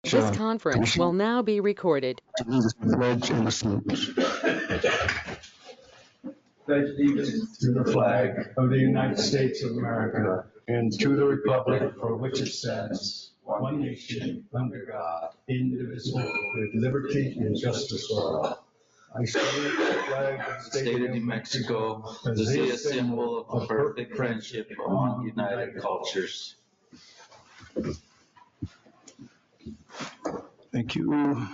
This conference will now be recorded. To do this pledge and the salute. Pledge allegiance to the flag of the United States of America and to the republic for which it stands, one nation, under God, indivisible, with liberty and justice for all. I salute the flag of the state of New Mexico as a symbol of perfect friendship among united cultures. Thank you.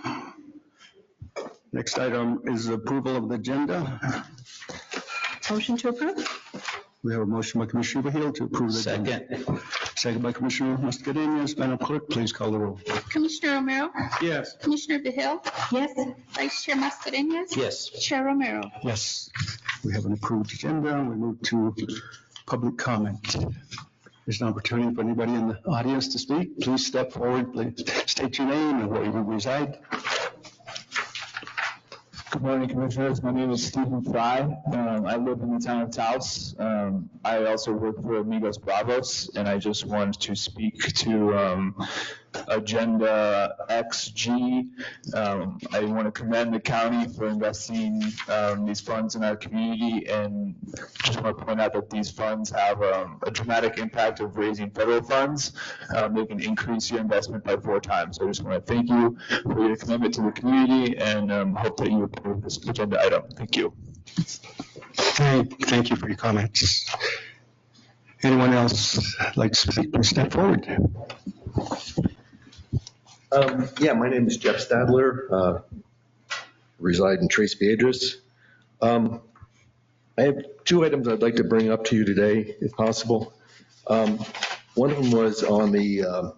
Next item is approval of the agenda. Motion to approve? We have a motion by Commissioner Vehil to approve the agenda. Second by Commissioner Mascarenhas. Madam Clerk, please call the roll. Commissioner Romero? Yes. Commissioner Vehil? Yes. Vice Chair Mascarenhas? Yes. Chair Romero? Yes, we have an approved agenda. We move to public comment. There's an opportunity for anybody in the audience to speak. Please step forward. Please state your name and where you reside. Good morning, Commissioners. My name is Stephen Fry. I live in the town of Taos. I also work for Amigos Bravos, and I just wanted to speak to Agenda XG. I want to commend the county for investing these funds in our community, and just want to point out that these funds have a dramatic impact of raising federal funds. They can increase your investment by 4 times. So I just want to thank you for your commitment to the community, and hope that you approve this agenda item. Thank you. Thank you for your comments. Anyone else like to speak? Please step forward. Yeah, my name is Jeff Stadler, reside in Tres Piedras. I have 2 items I'd like to bring up to you today, if possible. One of them was on the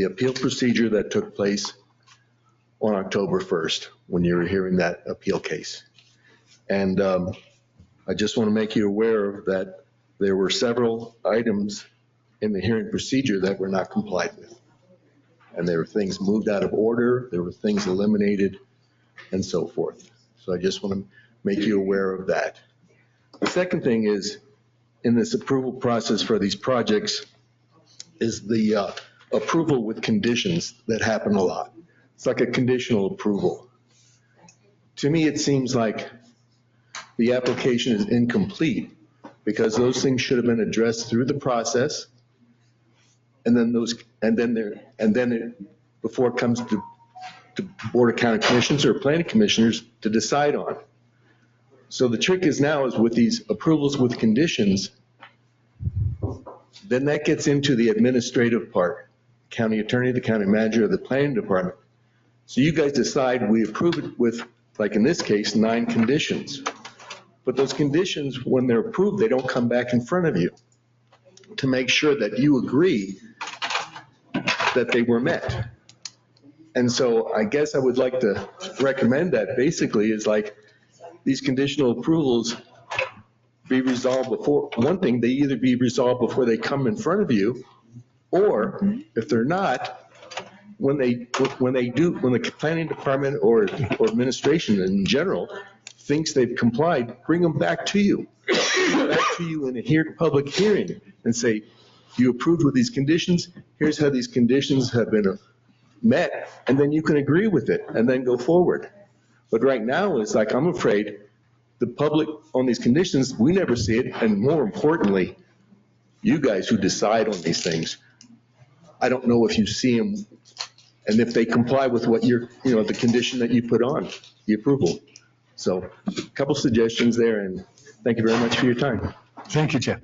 appeal procedure that took place on October 1st, when you were hearing that appeal case. And I just want to make you aware that there were several items in the hearing procedure that were not complied with. And there were things moved out of order, there were things eliminated, and so forth. So I just want to make you aware of that. The second thing is, in this approval process for these projects, is the approval with conditions that happen a lot. It's like a conditional approval. To me, it seems like the application is incomplete because those things should have been addressed through the process. And then before it comes to Board of County Commissioners or Planning Commissioners to decide on. So the trick is now is with these approvals with conditions, then that gets into the administrative part, county attorney, the county manager, the planning department. So you guys decide, we approve it with, like in this case, 9 conditions. But those conditions, when they're approved, they don't come back in front of you to make sure that you agree that they were met. And so I guess I would like to recommend that basically is like these conditional approvals be resolved before, one thing, they either be resolved before they come in front of you, or if they're not, when the planning department or administration in general thinks they've complied, bring them back to you in a public hearing and say, you approved with these conditions, here's how these conditions have been met, and then you can agree with it and then go forward. But right now, it's like, I'm afraid the public on these conditions, we never see it, and more importantly, you guys who decide on these things, I don't know if you see them and if they comply with what the condition that you put on, the approval. So a couple suggestions there, and thank you very much for your time. Thank you, Jeff.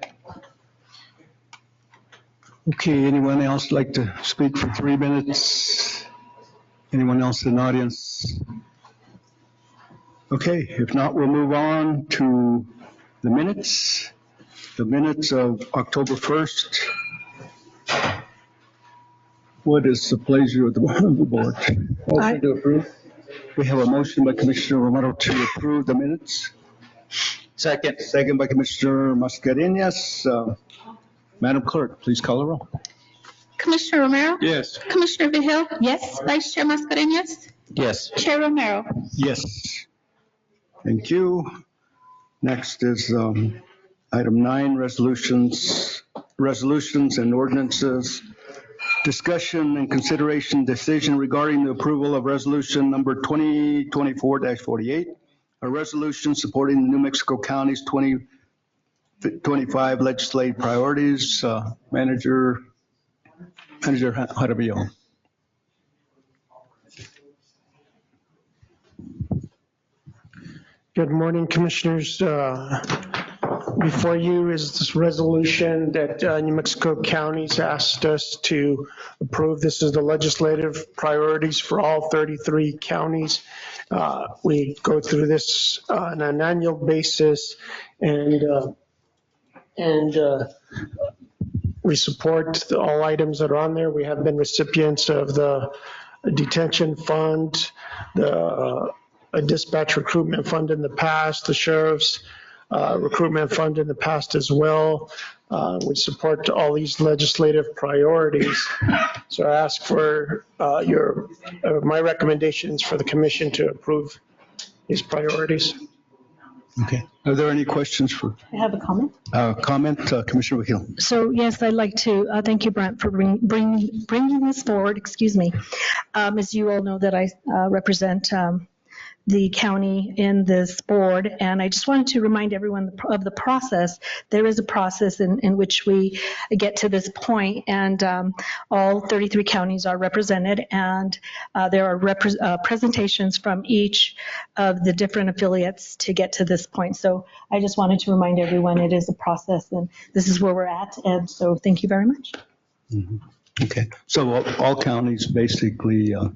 Okay, anyone else like to speak for 3 minutes? Anyone else in the audience? Okay, if not, we'll move on to the minutes. The minutes of October 1st. What is the pleasure of the board? Motion to approve. We have a motion by Commissioner Romero to approve the minutes. Second. Second by Commissioner Mascarenhas. Madam Clerk, please call the roll. Commissioner Romero? Yes. Commissioner Vehil? Yes. Vice Chair Mascarenhas? Yes. Chair Romero? Yes. Thank you. Next is item 9, resolutions and ordinances. Discussion and consideration decision regarding the approval of resolution number 2024-48, a resolution supporting New Mexico County's 2025 legislative priorities. Manager Jaramillo. Good morning, Commissioners. Before you is this resolution that New Mexico County's asked us to approve. This is the legislative priorities for all 33 counties. We go through this on an annual basis, and we support all items that are on there. We have been recipients of the detention fund, the dispatch recruitment fund in the past, the sheriff's recruitment fund in the past as well. We support all these legislative priorities. So I ask for my recommendations for the commission to approve these priorities. Okay. Are there any questions for I have a comment. Commissioner Hill? So yes, I'd like to thank you, Brent, for bringing this forward. Excuse me. As you all know that I represent the county in this board, and I just wanted to remind everyone of the process. There is a process in which we get to this point, and all 33 counties are represented, and there are presentations from each of the different affiliates to get to this point. So I just wanted to remind everyone it is a process, and this is where we're at, and so thank you very much. Mm-hmm. Okay, so all counties basically are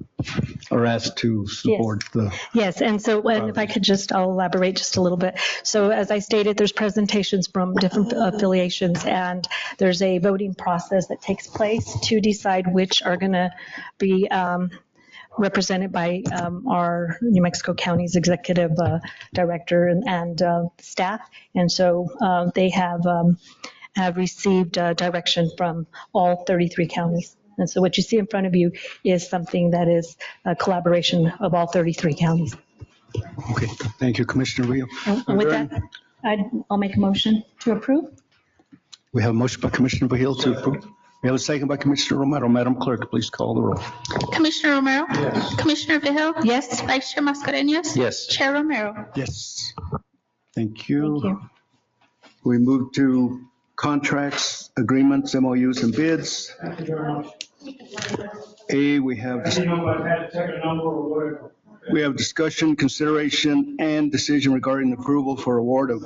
asked to support the... Yes, and so and if I could I'll elaborate just a little bit. So as I stated, there's presentations from different affiliations, and there's a voting process that takes place to decide which are going to be represented by our New Mexico County's executive director and staff. And so they have received direction from all 33 counties. And so what you see in front of you is something that is a collaboration of all 33 counties. Okay, thank you, Commissioner Rio. And with that, I'll make a motion to approve. We have a motion by Commissioner Vehil to approve. We have a second by Commissioner Romero. Madam Clerk, please call the roll. Commissioner Romero? Yes. Commissioner Vehil? Yes. Vice Chair Mascareñas? Yes. Chair Romero? Yes. Thank you. Thank you. We move to contracts, agreements, MOUs, and bids. Thank you very much. A, we have I didn't know if I had to take a number or whatever. discussion, consideration, and decision regarding approval for award of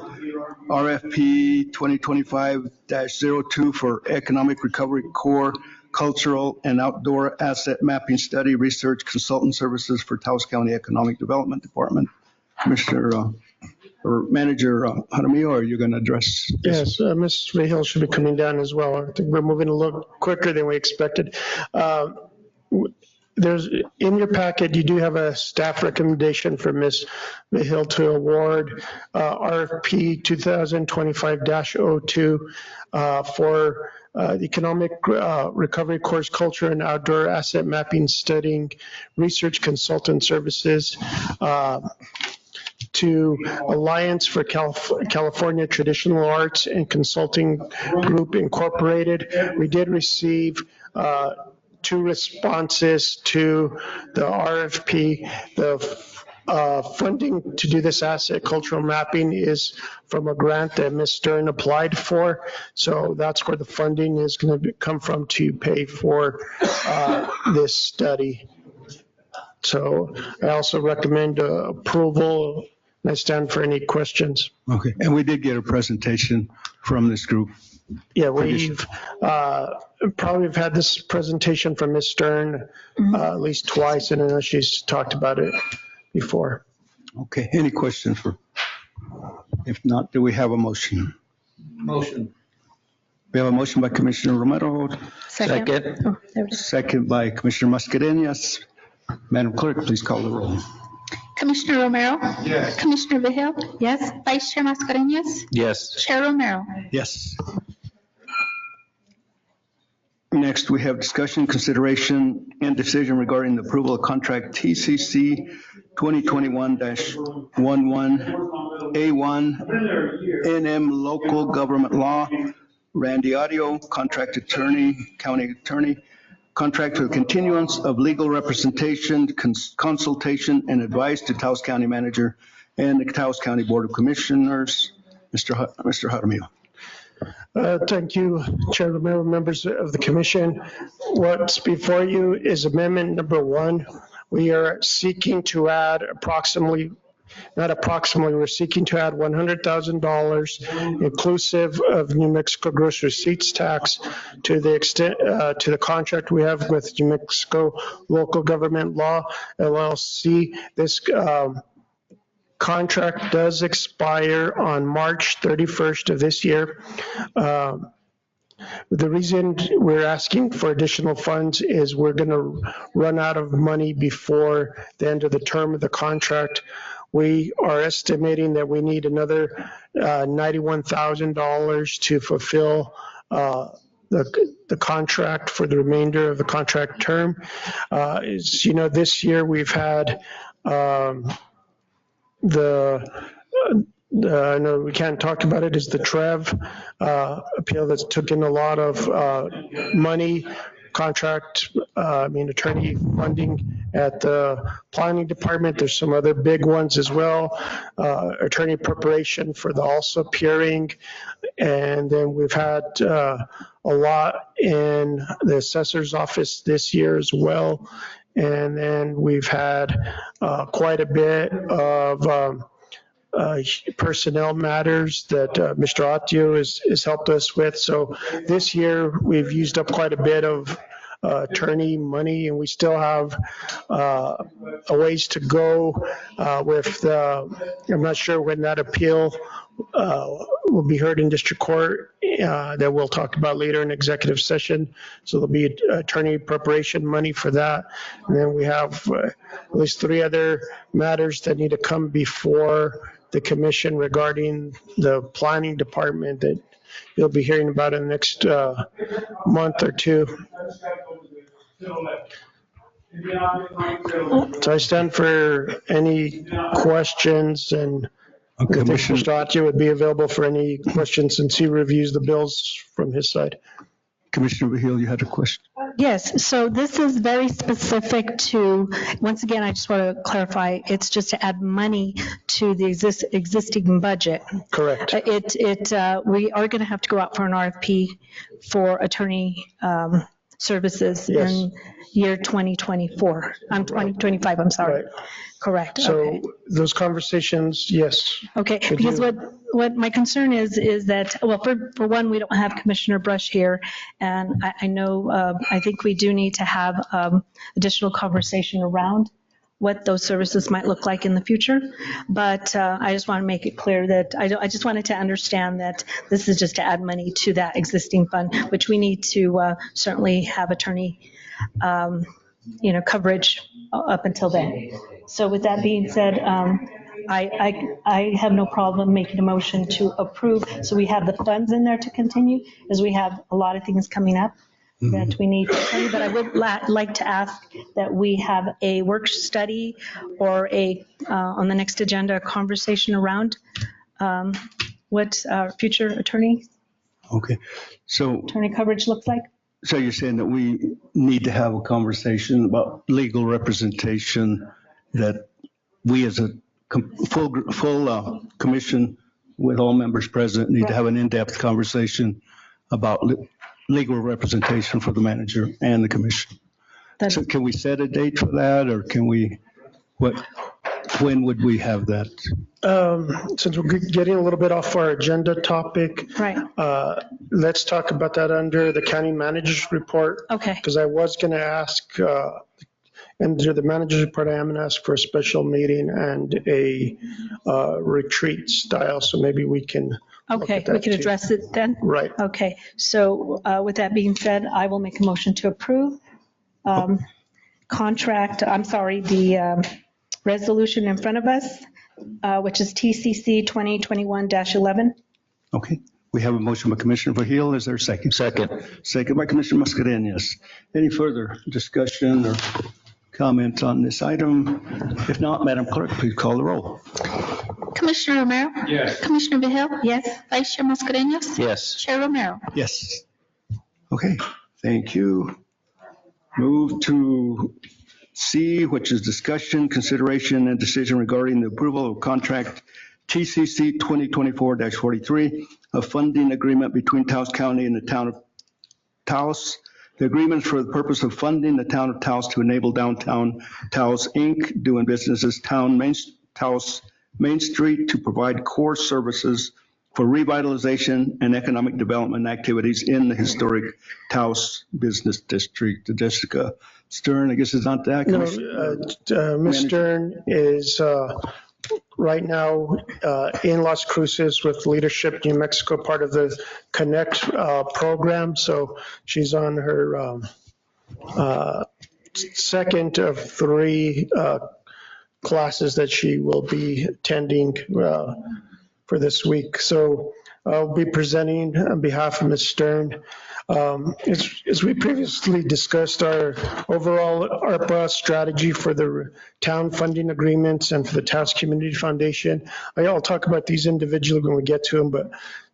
RFP 2025-02 for Economic Recovery Corps Cultural and Outdoor Asset Mapping Study Research Consultant Services for Taos County Economic Development Department. Commissioner or Manager Jaramillo, are you going to address this? Yes, Ms. Vehil should be coming down as well. I think we're moving a little quicker than we expected. There's, in your packet, you do have a staff recommendation for Ms. Vehil to award RFP 2025-02 for the Economic Recovery Course Culture and Outdoor Asset Mapping Studying Research Consultant Services to Alliance for California Traditional Arts and Consulting Group Incorporated. We did receive 2 responses to the RFP. The funding to do this asset cultural mapping is from a grant that Ms. Stern applied for. So that's where the funding is going to come from to pay for this study. So I also recommend approval. I stand for any questions. Okay, and we did get a presentation from this group. Yeah, we've probably have had this presentation from Ms. Stern at least twice, and I know she's talked about it before. Okay, any questions for? If not, do we have a motion? Motion. We have a motion by Commissioner Romero, Second. Oh, there it is. second by Commissioner Mascareñas. Madam Clerk, please call the roll. Commissioner Romero? Yes. Commissioner Vehil? Yes. Vice Chair Mascareñas? Yes. Chair Romero? Yes. Next, we have discussion, consideration, and decision regarding the approval of contract TCC 2021-11A1 NM Local Government Law, Randy Audio, Contract Attorney, County Attorney, contract for the continuance of legal representation, consultation, and advice to Taos County Manager and the Taos County Board of Commissioners. Mr. Jaramillo. Thank you, Chair Romero, members of the commission. What's before you is amendment number 1. We are seeking to add we're seeking to add $100,000 inclusive of New Mexico gross receipts tax to the extent, to the contract we have with New Mexico Local Government Law, LLC. This contract does expire on March 31st of this year. The reason we're asking for additional funds is we're going to run out of money before the end of the term of the contract. We are estimating that we need another $91,000 to fulfill the contract for the remainder of the contract term. As you know, this year we've had I know we can't talk about it, is the Trev appeal that's took in a lot of money, attorney funding at the planning department. There's some other big ones as well. Attorney preparation for the also appearing. And then we've had a lot in the assessor's office this year as well. And then we've had quite a bit of personnel matters that Mr. Atio has helped us with. So this year, we've used up quite a bit of attorney money, and we still have a ways to go with I'm not sure when that appeal will be heard in district court that we'll talk about later in executive session. So there'll be attorney preparation money for that. And then we have at least 3 other matters that need to come before the commission regarding the planning department that you'll be hearing about in the next month or 2. So I stand for any questions, and I think Mr. Atio would be available for any questions since he reviews the bills from his side. Commissioner Vigil, you had a question? Yes, so this is very specific to, once again, I just want to clarify, it's just to add money to the existing budget. Correct. We are going to have to go out for an RFP for attorney services Yes. in year 2024. 2025, I'm sorry. Right. Correct. So Okay. those conversations, yes. Okay, Should because you- what my concern is that, well, for one, we don't have Commissioner Brush here, and I know, I think we do need to have additional conversation around what those services might look like in the future. But I just want to make it clear that I just wanted to understand that this is just to add money to that existing fund, which we need to certainly have attorney coverage up until then. So with that being said, I have no problem making a motion to approve. So we have the funds in there to continue, as we have a lot of things coming up that we need to do. But I would like to ask that we have a work study or on the next agenda, a conversation around what our future attorney coverage looks like. So you're saying that we need to have a conversation about legal representation, that we as a full commission with all members present need to have an in-depth conversation about legal representation for the manager and the commission. So can we set a date for that, or when would we have that? Since we're getting a little bit off our agenda topic, Right. Let's talk about that under the county manager's report. Okay. Because I was going to ask, under the manager's report, I am going to ask for a special meeting and a retreat style, so maybe we can look Okay, at that we can too. address it then? Right. Okay, so with that being said, I will make a motion to approve the resolution in front of us, which is TCC 2021-11. Okay, we have a motion by Commissioner Vigil. Is there a second? Second. Second by Commissioner Mascarenhas. Any further discussion or comment on this item? If not, Madam Clerk, please call the roll. Commissioner Romero? Yes. Commissioner Vigil? Yes? Vice Chair Mascarenhas? Yes. Chair Romero? Yes. Okay, thank you. Move to C, which is discussion, consideration, and decision regarding the approval of contract TCC 2024-43, a funding agreement between Taos County and the town of Taos. The agreement is for the purpose of funding the town of Taos to enable downtown Taos Inc., doing business as Taos Main Street, to provide core services for revitalization and economic development activities in the historic Taos Business District. Jessica Stern, I guess is not that. No, Ms. Stern is right now in Las Cruces with Leadership New Mexico, part of the Connect program. So she's on her second of 3 classes that she will be attending for this week. So I'll be presenting on behalf of Ms. Stern. As we previously discussed, our overall ARPA strategy for the town funding agreements and for the Taos Community Foundation, I'll talk about these individually when we get to them, but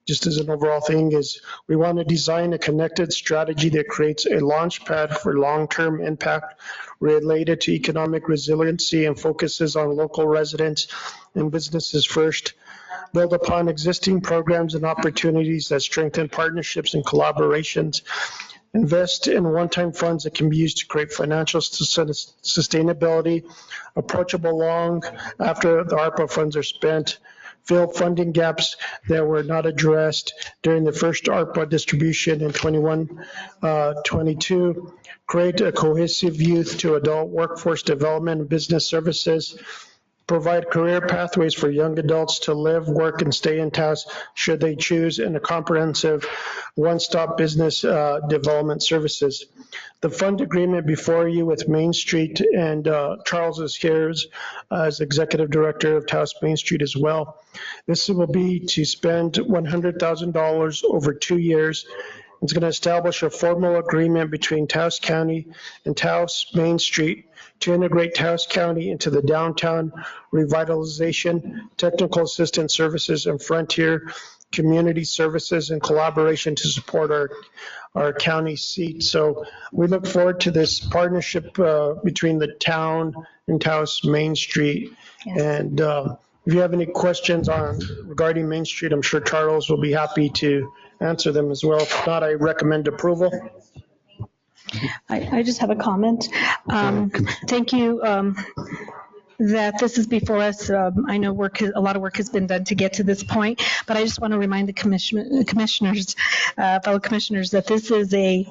just as an overall thing is we want to design a connected strategy that creates a launch pad for long-term impact related to economic resiliency and focuses on local residents and businesses first. Build upon existing programs and opportunities that strengthen partnerships and collaborations. Invest in one-time funds that can be used to create financial sustainability, approachable long after the ARPA funds are spent. Fill funding gaps that were not addressed during the first ARPA distribution in 21-22. Create a cohesive youth to adult workforce development and business services. Provide career pathways for young adults to live, work, and stay in Taos should they choose, and a comprehensive one-stop business development services. The fund agreement before you with Main Street, and Charles is here as Executive Director of Taos Main Street as well. This will be to spend $100,000 over 2 years. It's going to establish a formal agreement between Taos County and Taos Main Street to integrate Taos County into the downtown revitalization, technical assistance services, and frontier community services in collaboration to support our county seat. So we look forward to this partnership between the town and Taos Main Street. Yes. And if you have any questions regarding Main Street, I'm sure Charles will be happy to answer them as well. If not, I recommend approval. I just have a comment. Thank you that this is before us. I know a lot of work has been done to get to this point, but I just want to remind the commissioners, fellow commissioners, that this is a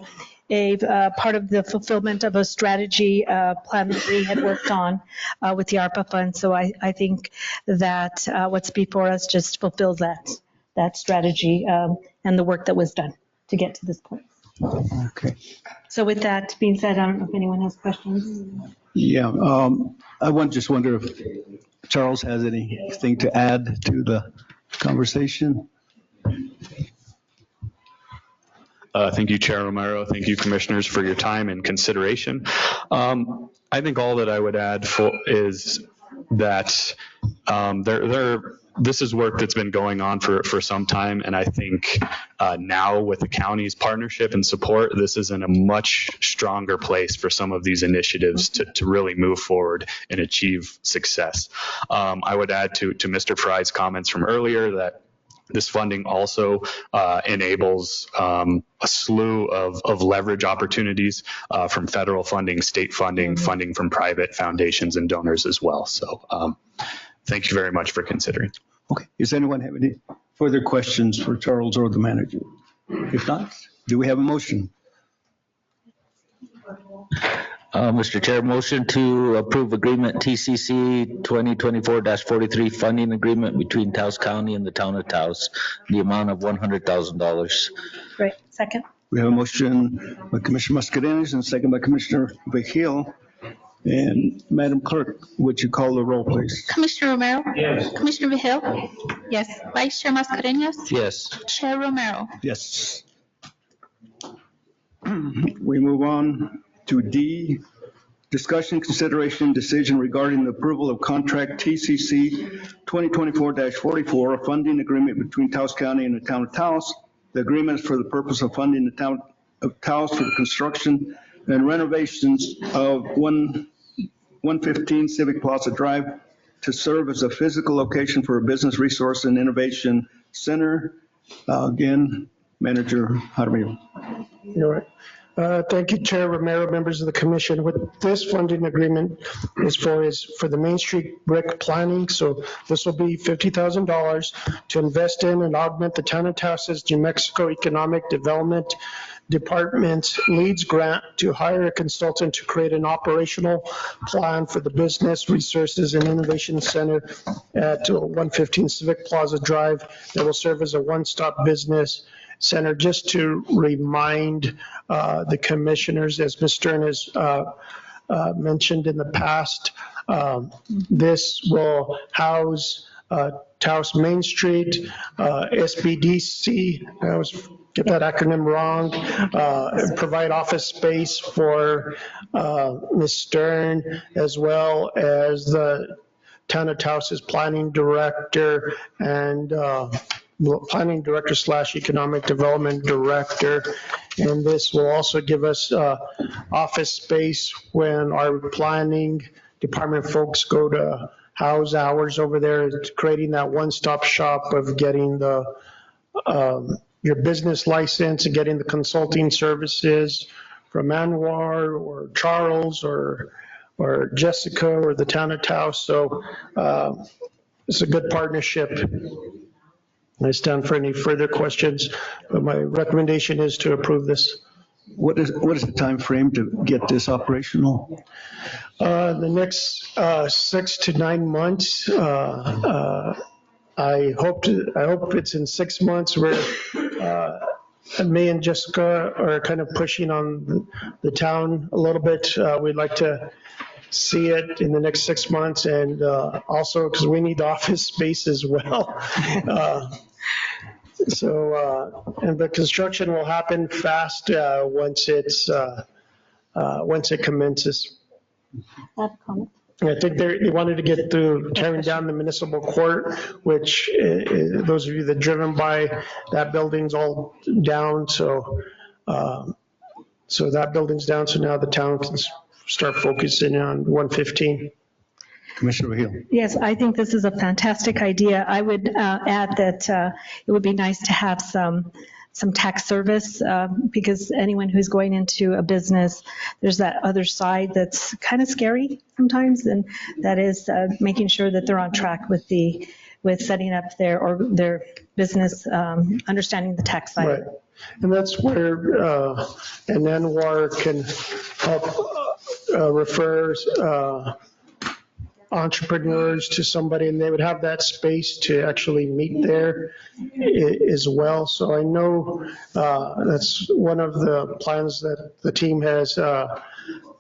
part of the fulfillment of a strategy plan that we had worked on with the ARPA fund. So I think that what's before us just fulfills that strategy and the work that was done to get to this point. Okay. So with that being said, I don't know if anyone has questions. Yeah, I just wonder if Charles has anything to add to the conversation. Thank you, Chair Romero. Thank you, commissioners, for your time and consideration. I think all that I would add is that this is work that's been going on for some time, and I think now with the county's partnership and support, this is in a much stronger place for some of these initiatives to really move forward and achieve success. I would add to Mr. Fry's comments from earlier that this funding also enables a slew of leverage opportunities from federal funding, state funding, funding from private foundations and donors as well. So thank you very much for considering. Okay. Does anyone have any further questions for Charles or the manager? If not, do we have a motion? Mr. Chair, motion to approve agreement TCC 2024-43 funding agreement between Taos County and the town of Taos, the amount of $100,000. Great. Second. We have a motion by Commissioner Mascareñas and a second by Commissioner Vigil. And Madam Clerk, would you call the roll, please? Commissioner Romero? Yes. Commissioner Vigil? Yes. Vice Chair Mascareñas? Yes. Chair Romero? Yes. We move on to D, discussion, consideration, decision regarding the approval of contract TCC 2024-44, a funding agreement between Taos County and the town of Taos. The agreement is for the purpose of funding the town of Taos for the construction and renovations of 115 Civic Plaza Drive to serve as a physical location for a business resource and innovation center. Again, Manager Jaramillo. You're right. Thank you, Chair Romero, members of the commission. What this funding agreement is for the Main Street brick planning. So this will be $50,000 to invest in and augment the town of Taos' New Mexico Economic Development Department's LEADS grant to hire a consultant to create an operational plan for the Business Resources and Innovation Center at 115 Civic Plaza Drive that will serve as a one-stop business center. Just to remind the commissioners, as Ms. Stern has mentioned in the past, this will house Taos Main Street, SBDC, I always get that acronym wrong, provide office space for Ms. Stern, as well as the Town of Taos' planning director and planning director / economic development director. And this will also give us office space when our planning department folks go to house hours over there, creating that one-stop shop of getting the your business license and getting the consulting services from Anwar or Charles or Jessica or the Town of Taos. So it's a good partnership. I stand for any further questions, but my recommendation is to approve this. What is the time frame to get this operational? The next 6 to 9 months. I hope it's in 6 months. Where me and Jessica are kind of pushing on the town a little bit. We'd like to see it in the next 6 months, and also because we need office space as well. And the construction will happen fast once it commences. I have a comment. I think they wanted to get through tearing down the municipal court, which those of you that driven by, that building's all down. So that building's down. So now the town can start focusing on 115. Commissioner Hill. Yes, I think this is a fantastic idea. I would add that it would be nice to have some tax service because anyone who's going into a business, there's that other side that's kind of scary sometimes, and that is making sure that they're on track with setting up their business, understanding the tax side. Right. And that's where an Anwar can help refer entrepreneurs to somebody, and they would have that space to actually meet there as well. So I know that's one of the plans that the team has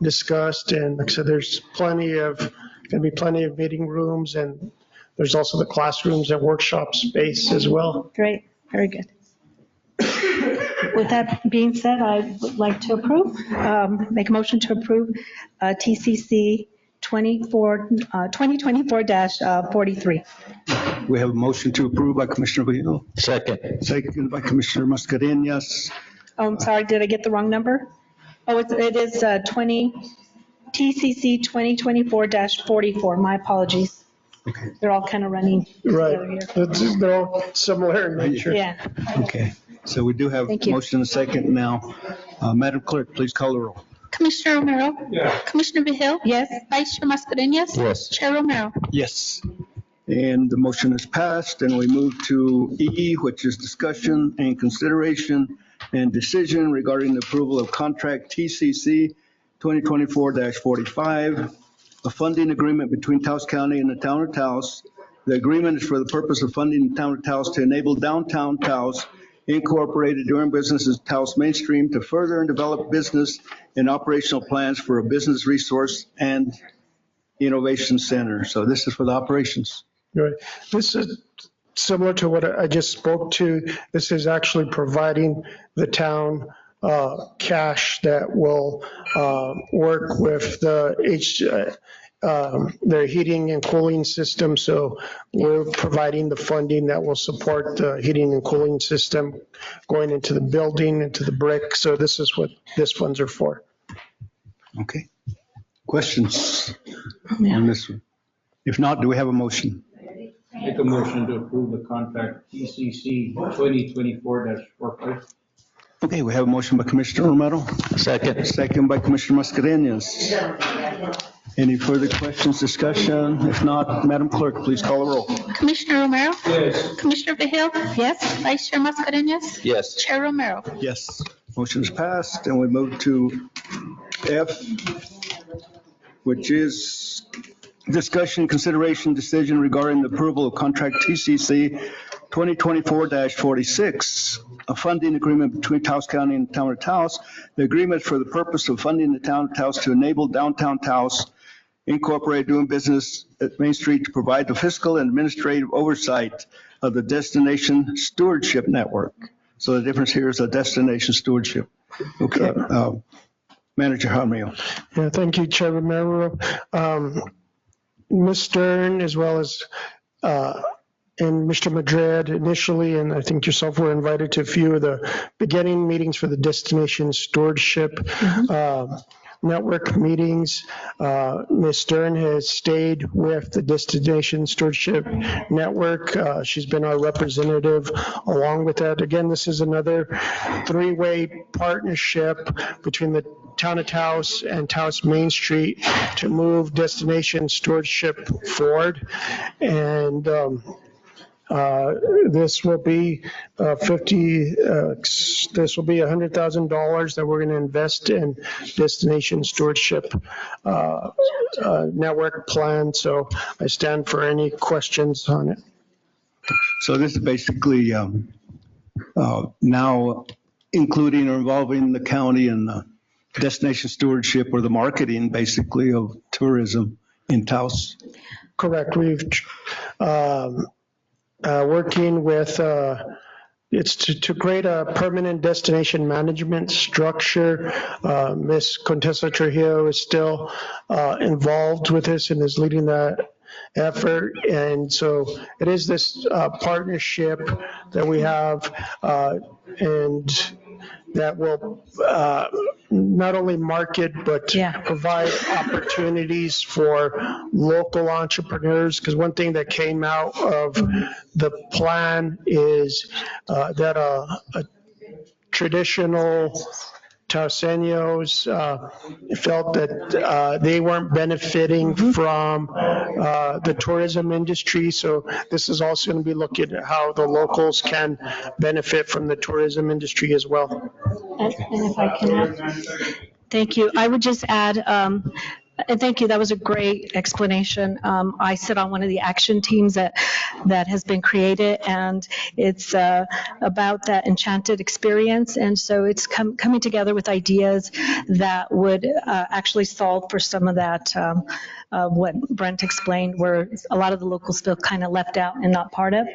discussed. And like I said, there's going to be plenty of meeting rooms, and there's also the classrooms and workshop space as well. Great, very good. With that being said, I would like to make a motion to approve TCC 2024-43. We have a motion to approve by Commissioner Hill. Second. Second by Commissioner Mascareñas. Oh, I'm sorry, did I get the wrong number? Oh, it is TCC 2024-44. My apologies. Okay. They're all kind of running together Right. here. They're all similar in nature. Yeah. Okay. So we do have Thank you. motion and second now. Madam Clerk, please call the roll. Commissioner Romero? Yeah. Commissioner Vehil? Yes. Vice Chair Mascareñas? Yes. Chair Romero? Yes. And the motion is passed, and we move to E, which is discussion and consideration and decision regarding the approval of contract TCC 2024-45, a funding agreement between Taos County and the Town of Taos. The agreement is for the purpose of funding the Town of Taos to enable downtown Taos Incorporated doing business as Taos Mainstream to further and develop business and operational plans for a business resource and innovation center. So this is for the operations. Right. This is similar to what I just spoke to. This is actually providing the town cash that will work with their heating and cooling system. So we're providing the funding that will support the heating and cooling system going into the building, into the brick. So this is what these funds are for. Okay. Questions Yeah. on this one? If not, do we have a motion? Make a motion to approve the contract TCC 2024-45. Okay, we have a motion by Commissioner Romero, Second. second by Commissioner Mascareñas. Any further questions, discussion? If not, Madam Clerk, please call the roll. Commissioner Romero? Yes. Commissioner Vehil? Yes? Vice Chair Mascareñas? Yes. Chair Romero? Yes. Motion is passed, and we move to F, which is discussion, consideration, decision regarding the approval of contract TCC 2024-46, a funding agreement between Taos County and the Town of Taos. The agreement for the purpose of funding the Town of Taos to enable downtown Taos Incorporated doing business at Main Street to provide the fiscal and administrative oversight of the Destination Stewardship Network. So the difference here is a destination stewardship. Okay. Manager Jaramillo. Yeah, thank you, Chair Romero. Ms. Stern, as well as and Mr. Madrid initially, and I think yourself were invited to a few of the beginning meetings for the Destination Stewardship Network meetings. Ms. Stern has stayed with the Destination Stewardship Network. She's been our representative along with that. Again, this is another three-way partnership between the Town of Taos and Taos Main Street to move Destination Stewardship forward. And this will be this will be $100,000 that we're going to invest in Destination Stewardship Network plan. So I stand for any questions on it. So this is basically now including or involving the county in the destination stewardship or the marketing basically of tourism in Taos. Correct. We've working with, it's to create a permanent destination management structure. Ms. Contessa Trujillo is still involved with this and is leading that effort. And so it is this partnership that we have and that will not only market, but provide opportunities for local entrepreneurs. Because one thing that came out of the plan is that a traditional Taoseños felt that they weren't benefiting from the tourism industry. So this is also going to be looking at how the locals can benefit from the tourism industry as well. And if I can add, thank you. I would just add, and thank you, that was a great explanation. I sit on one of the action teams that has been created, and it's about that enchanted experience. And so it's coming together with ideas that would actually solve for some of that, what Brent explained, where a lot of the locals feel kind of left out and not part of.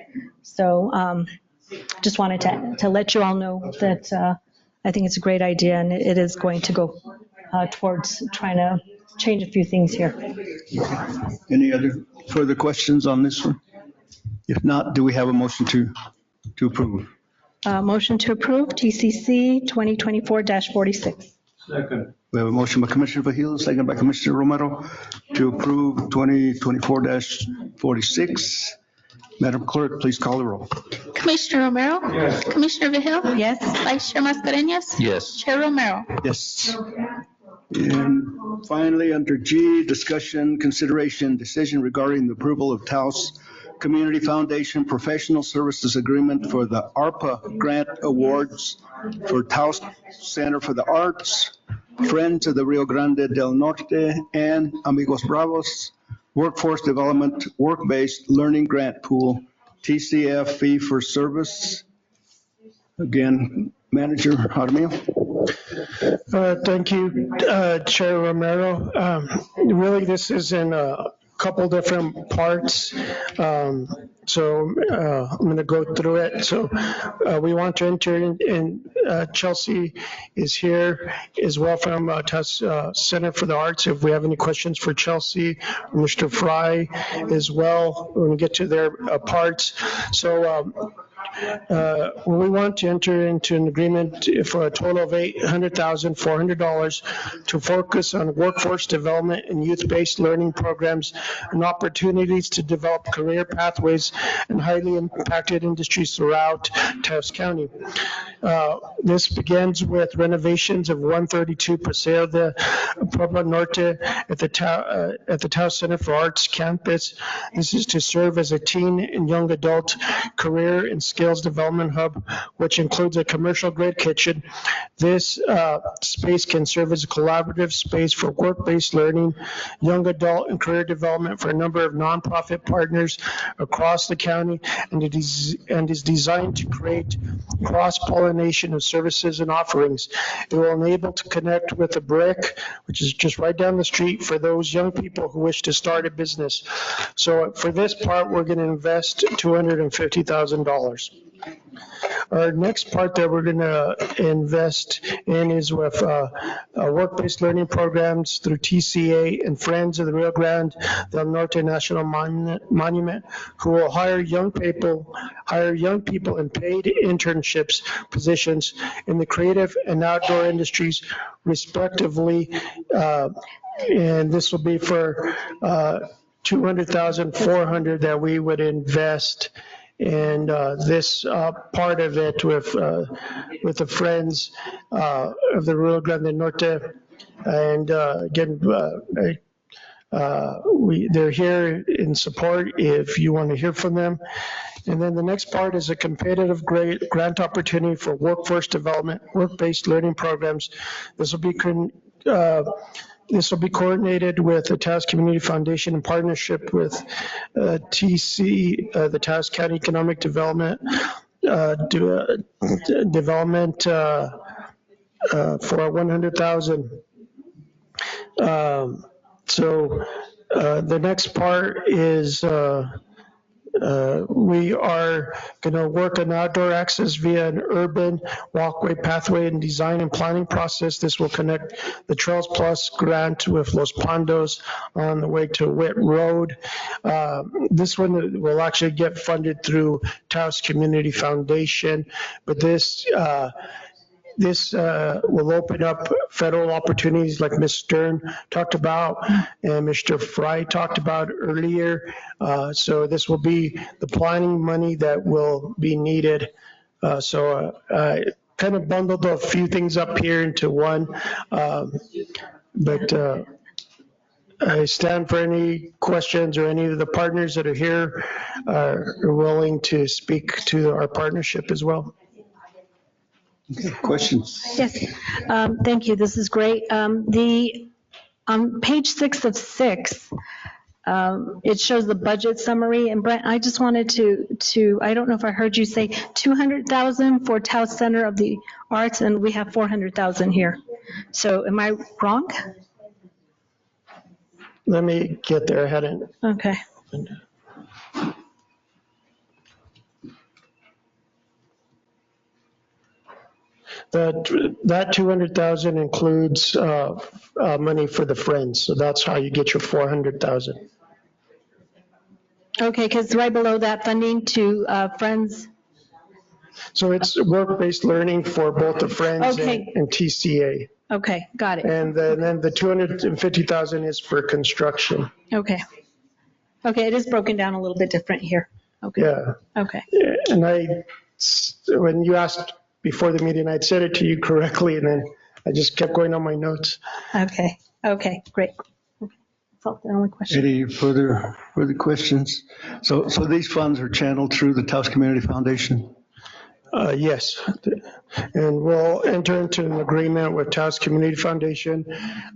So just wanted to let you all know that I think it's a great idea, and it is going to go towards trying to change a few things here. Any other further questions on this one? If not, do we have a motion to approve? Motion to approve TCC 2024-46. Second. We have a motion by Commissioner Vehil, second by Commissioner Romero to approve 2024-46. Madam Clerk, please call the roll. Commissioner Romero? Yes. Commissioner Vehil? Yes? Vice Chair Mascareñas? Yes. Chair Romero? Yes. And finally, under G, discussion, consideration, decision regarding the approval of Taos Community Foundation Professional Services Agreement for the ARPA Grant Awards for Taos Center for the Arts, Friends of the Rio Grande del Norte, and Amigos Bravos Workforce Development Work-Based Learning Grant Pool, TCF fee for service. Again, Manager Jaramillo. Thank you, Chair Romero. Really, this is in a couple different parts. So I'm going to go through it. So we want to enter in, Chelsea is here as well from Taos Center for the Arts. If we have any questions for Chelsea, Mr. Fry as well, when we get to their parts. So We want to enter into an agreement for a total of $800,400 to focus on workforce development and youth-based learning programs and opportunities to develop career pathways in highly impacted industries throughout Taos County. This begins with renovations of 132 Paseo de Pueblo Norte at the Taos Center for Arts campus. This is to serve as a teen and young adult career and skills development hub, which includes a commercial-grade kitchen. This space can serve as a collaborative space for work-based learning, young adult and career development for a number of nonprofit partners across the county, and is designed to create cross-pollination of services and offerings. It will enable to connect with the BRIC, which is just right down the street, for those young people who wish to start a business. So for this part, we're going to invest $250,000. Our next part that we're going to invest in is with work-based learning programs through TCA and Friends of the Rio Grande del Norte National Monument, who will hire young people in paid internships positions in the creative and outdoor industries, respectively. And this will be for $200,400 that we would invest. And this part of it with the Friends of the Rio Grande del Norte, and again, they're here in support if you want to hear from them. And then the next part is a competitive grant opportunity for workforce development, work-based learning programs. This will be coordinated with the Taos Community Foundation in partnership with TC, the Taos County Economic Development for $100,000. So the next part is we are going to work on outdoor access via an urban walkway, pathway, and design and planning process. This will connect the Trails Plus grant with Los Pondos on the way to Witt Road. This one will actually get funded through Taos Community Foundation, but this will open up federal opportunities like Ms. Stern talked about and Mr. Fry talked about earlier. So this will be the planning money that will be needed. So I kind of bundled a few things up here into one. But I stand for any questions, or any of the partners that are here are willing to speak to our partnership as well. Okay, questions? Yes, thank you. This is great. On page 6 of 6, it shows the budget summary. And Brent, I just wanted to I don't know if I heard you say 200,000 for Taos Center of the Arts, and we have 400,000 here. So am I wrong? Let me get there. I hadn't. Okay. That 200,000 includes money for the Friends, so that's how you get your 400,000. Okay, because right below that, funding to Friends. So it's work-based learning for both the Friends Okay. and TCA. Okay, got it. And then the 250,000 is for construction. Okay. Okay, it is broken down a little bit different here. Okay. Yeah. Okay. And when you asked before the meeting, I'd said it to you correctly, and then I just kept going on my notes. Okay. Okay, great. Okay. That's the only question. Any further questions? So these funds are channeled through the Taos Community Foundation? Yes, and we'll enter into an agreement with Taos Community Foundation.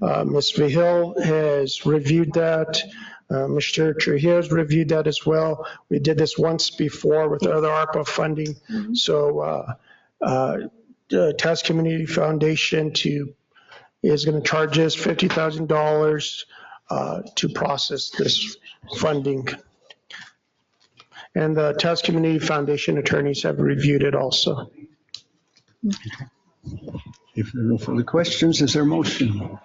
Ms. Vigil has reviewed that. Mr. Trujillo has reviewed that as well. We did this once before with other ARPA funding. Mm-hmm. So Taos Community Foundation is going to charge us $50,000 to process this funding. And the Taos Community Foundation attorneys have reviewed it also. If there are no further questions, is there a motion?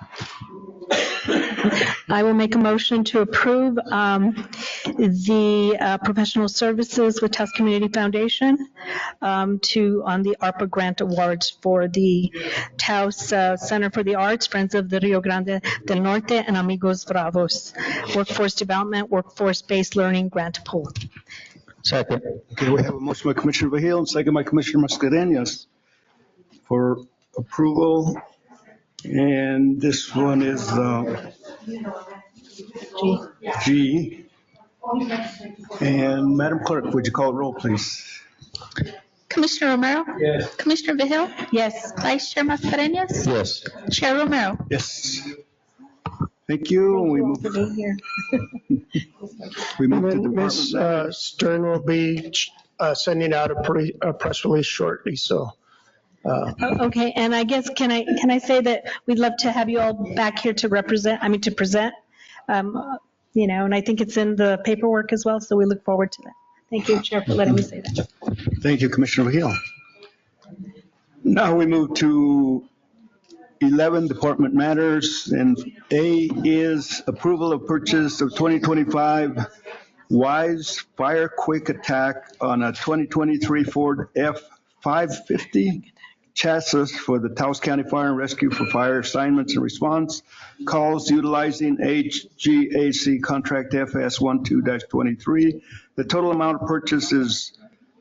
I will make a motion to approve the professional services with Taos Community Foundation on the ARPA grant awards for the Taos Center for the Arts, Friends of the Rio Grande del Norte, and Amigos Bravos Workforce Development, Workforce-Based Learning Grant Pool. Second. Okay, we have a motion by Commissioner Vehil and second by Commissioner Mascarenhas for approval. And this one is G. And Madam Clerk, would you call the roll, please? Commissioner Romero? Yes. Commissioner Vehil? Yes. Vice Chair Mascarenhas? Yes. Chair Romero? Yes. Thank you. And we move For being here. we move And to then Ms. department. Stern will be sending out a press release shortly, so. Okay, and I guess, can I say that we'd love to have you all back here to present, and I think it's in the paperwork as well, so we look forward to that. Thank you, Chair, for letting me say that. Thank you, Commissioner Vehil. Now we move to 11 department matters, and A is approval of purchase of 2025 Wise Fire Quick Attack on a 2023 Ford F-550 chassis for the Taos County Fire and Rescue for fire assignments and response calls utilizing HGAC contract FS12-23. The total amount of purchase is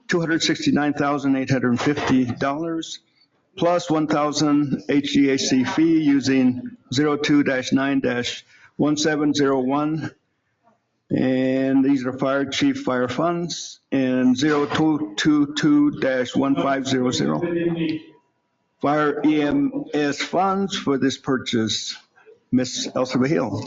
$269,850 plus $1,000 HGAC fee using 02-9-1701. And these are fire chief fire funds and 0222-1500. Fire EMS funds for this purchase. Ms. Elsa Vehil.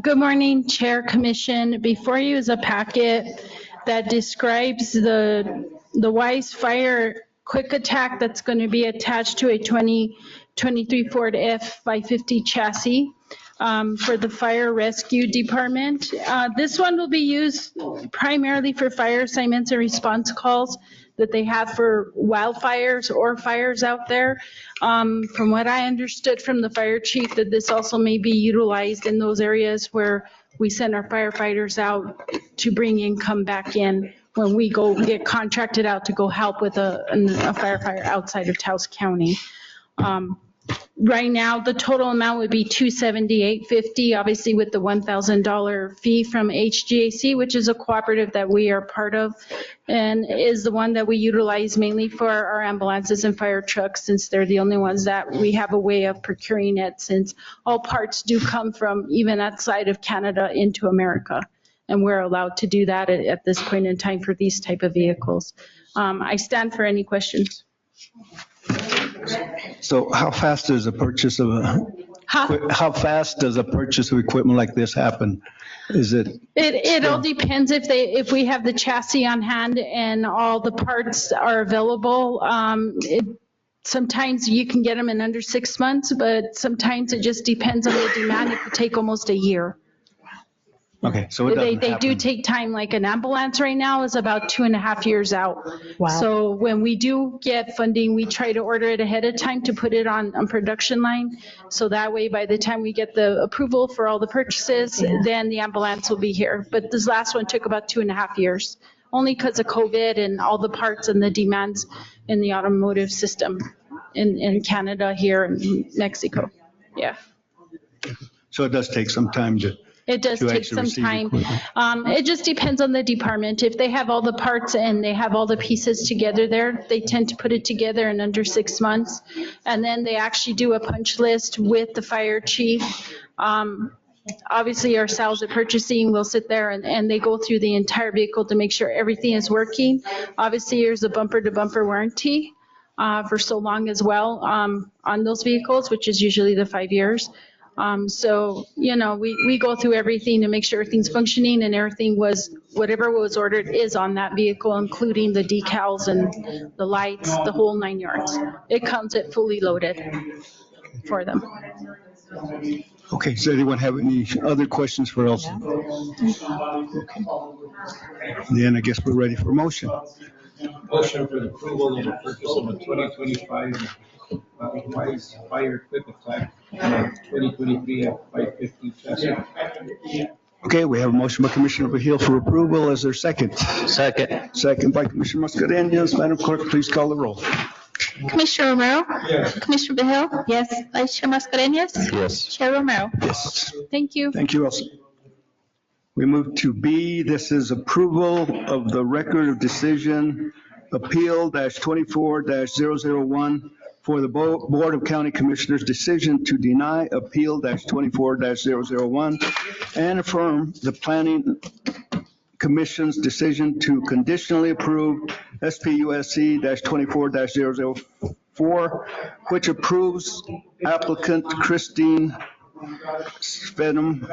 Good morning, Chair, Commission. Before you is a packet that describes the Wise Fire Quick Attack that's going to be attached to a 2023 Ford F-550 chassis for the Fire Rescue Department. This one will be used primarily for fire assignments and response calls that they have for wildfires or fires out there. From what I understood from the fire chief, that this also may be utilized in those areas where we send our firefighters out to bring income back in when we go get contracted out to go help with a firefighter outside of Taos County. Right now, the total amount would be $278.50, obviously with the $1,000 fee from HGAC, which is a cooperative that we are part of, and is the one that we utilize mainly for our ambulances and fire trucks, since they're the only ones that we have a way of procuring it, since all parts do come from even outside of Canada into America. And we're allowed to do that at this point in time for these type of vehicles. I stand for any questions. So how fast does a purchase of how fast does a purchase of equipment like this happen? Is it? It all depends if we have the chassis on hand and all the parts are available. Sometimes you can get them in under 6 months, but sometimes it just depends on the demand. It could take almost a year. Okay, so it doesn't They do take time, like an ambulance right now is about 2.5 years out. Wow. So when we do get funding, we try to order it ahead of time to put it on production line. So that way, by the time we get the approval for all the purchases, then the ambulance will be here. But this last one took about 2.5 years, only because of COVID and all the parts and the demands in the automotive system in Canada, here in Mexico. Yeah. So it does take some time to. It does to take actually some receive time. equipment. It just depends on the department. If they have all the parts and they have all the pieces together there, they tend to put it together in under 6 months. And then they actually do a punch list with the fire chief. Obviously, ourselves at purchasing will sit there and they go through the entire vehicle to make sure everything is working. Obviously, there's a bumper-to-bumper warranty for so long as well on those vehicles, which is usually the 5 years. So, we go through everything to make sure everything's functioning and whatever was ordered is on that vehicle, including the decals and the lights, the whole 9 yards. It comes it fully loaded for them. Okay, does anyone have any other questions for Elsa? Okay. Then I guess we're ready for motion. Motion for the approval of the purchase of a 2025 Wise Fire Quick Attack 2023-550. Okay, we have a motion by Commissioner Vehil for approval. Is there a second? Second. Second by Commissioner Mascarenhas. Madam Clerk, please call the roll. Commissioner Romero? Yes. Commissioner Vehil? Yes. Vice Chair Mascarenhas? Yes. Chair Romero? Yes. Thank you. Thank you, Elsie. We move to B. This is approval of the record of decision, Appeal -24-001 for the Board of County Commissioners' decision to deny Appeal -24-001 and affirm the Planning Commission's decision to conditionally approve SPUSC -24-004, which approves applicant Christine Svenham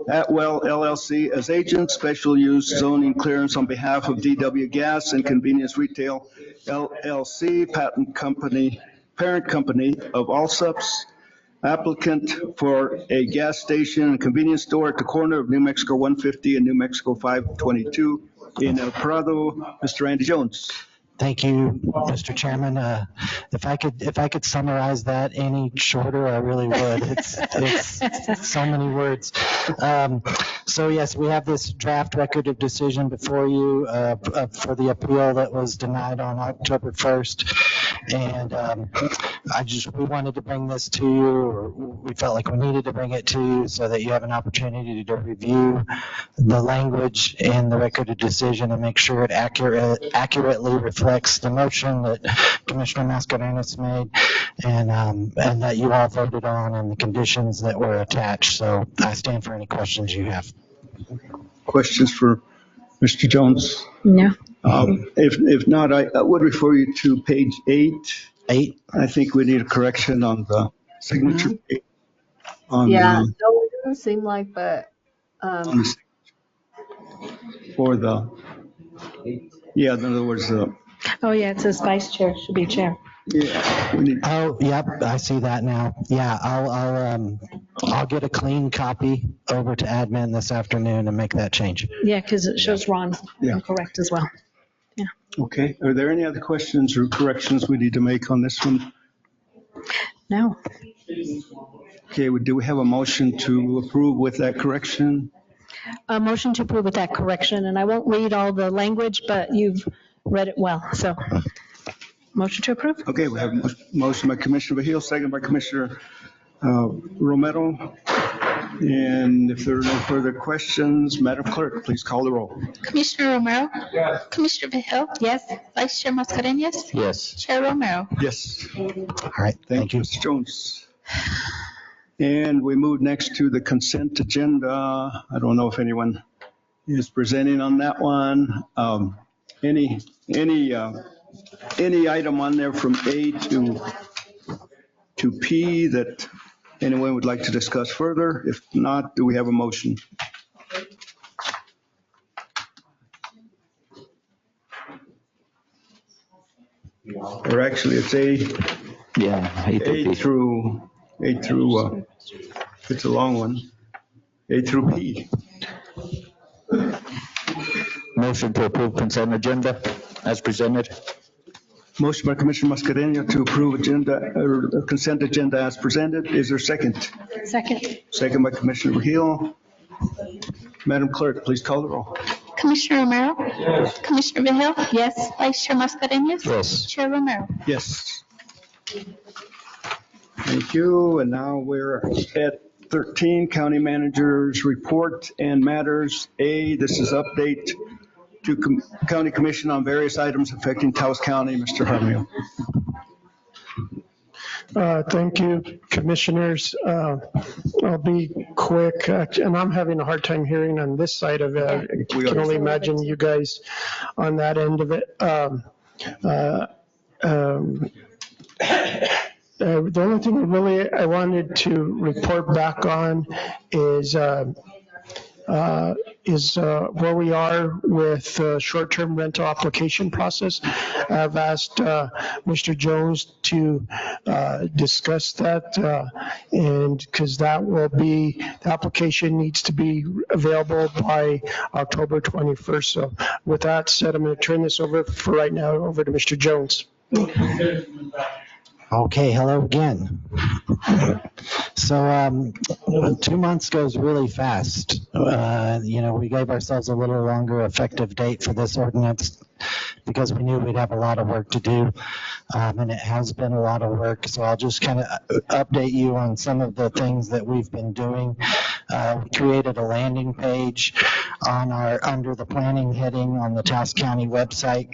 Atwell LLC as agent, special use zoning clearance on behalf of DW Gas and Convenience Retail LLC, parent company of Allsups, applicant for a gas station and convenience store at the corner of New Mexico 150 and New Mexico 522 in El Prado. Mr. Andy Jones. Thank you, Mr. Chairman. If I could summarize that any shorter, I really would. It's so many words. So yes, we have this draft record of decision before you for the appeal that was denied on October 1st. And we wanted to bring this to you, or we felt like we needed to bring it to you so that you have an opportunity to review the language in the record of decision and make sure it accurately reflects the motion that Commissioner Mascarenhas made and that you all voted on and the conditions that were attached. So I stand for any questions you have. Questions for Mr. Jones? No. If not, I would refer you to page 8. I think we need a correction on the signature. Yeah, no, it doesn't seem like, but, for the, yeah, in other words, Oh, yeah, it says vice chair, should be chair. yeah, we need, Oh, yep, I see that now. Yeah, I'll get a clean copy over to admin this afternoon and make that change. Yeah, because it shows Ron Yeah. incorrect as well. okay. Are there any other questions or corrections we need to make on this one? No. Okay, do we have a motion to approve with that correction? A motion to approve with that correction, and I won't read all the language, but you've read it well, so. Motion to approve? Okay, we have a motion by Commissioner Vehil, second by Commissioner Romero. And if there are no further questions, Madam Clerk, please call the roll. Commissioner Romero? Yes. Commissioner Vehil? Yes. Vice Chair Mascarenhas? Yes. Chair Romero? Yes. All right, Thank you, Mr. Jones. And we move next to the consent agenda. I don't know if anyone is presenting on that one. Any item on there from A to P that anyone would like to discuss further? If not, do we have a motion? Or actually, it's Yeah. A through, it's a long one, A through P. Motion to approve consent agenda as presented. Motion by Commissioner Mascarenhas to approve consent agenda as presented. Is there a second? Second. Second by Commissioner Vehil. Madam Clerk, please call the roll. Commissioner Romero? Yes. Commissioner Vehil? Yes. Vice Chair Mascarenhas? Yes. Chair Romero? Yes. Thank you. And now we're at 13, County Manager's Report and Matters. A, this is update to County Commission on various items affecting Taos County. Mr. Jaramillo. Thank you, Commissioners. I'll be quick, and I'm having a hard time hearing on this side of it. I can only imagine you guys on that end of it. The only thing really I wanted to report back on is where we are with short-term rental application process. I've asked Mr. Jones to discuss that, and because that will be, the application needs to be available by October 21st. So with that said, I'm going to turn this over for right now over to Mr. Jones. Okay, hello again. So 2 months goes really fast. We gave ourselves a little longer effective date for this ordinance because we knew we'd have a lot of work to do, and it has been a lot of work. So I'll just kind of update you on some of the things that we've been doing. We created a landing page under the planning heading on the Taos County website,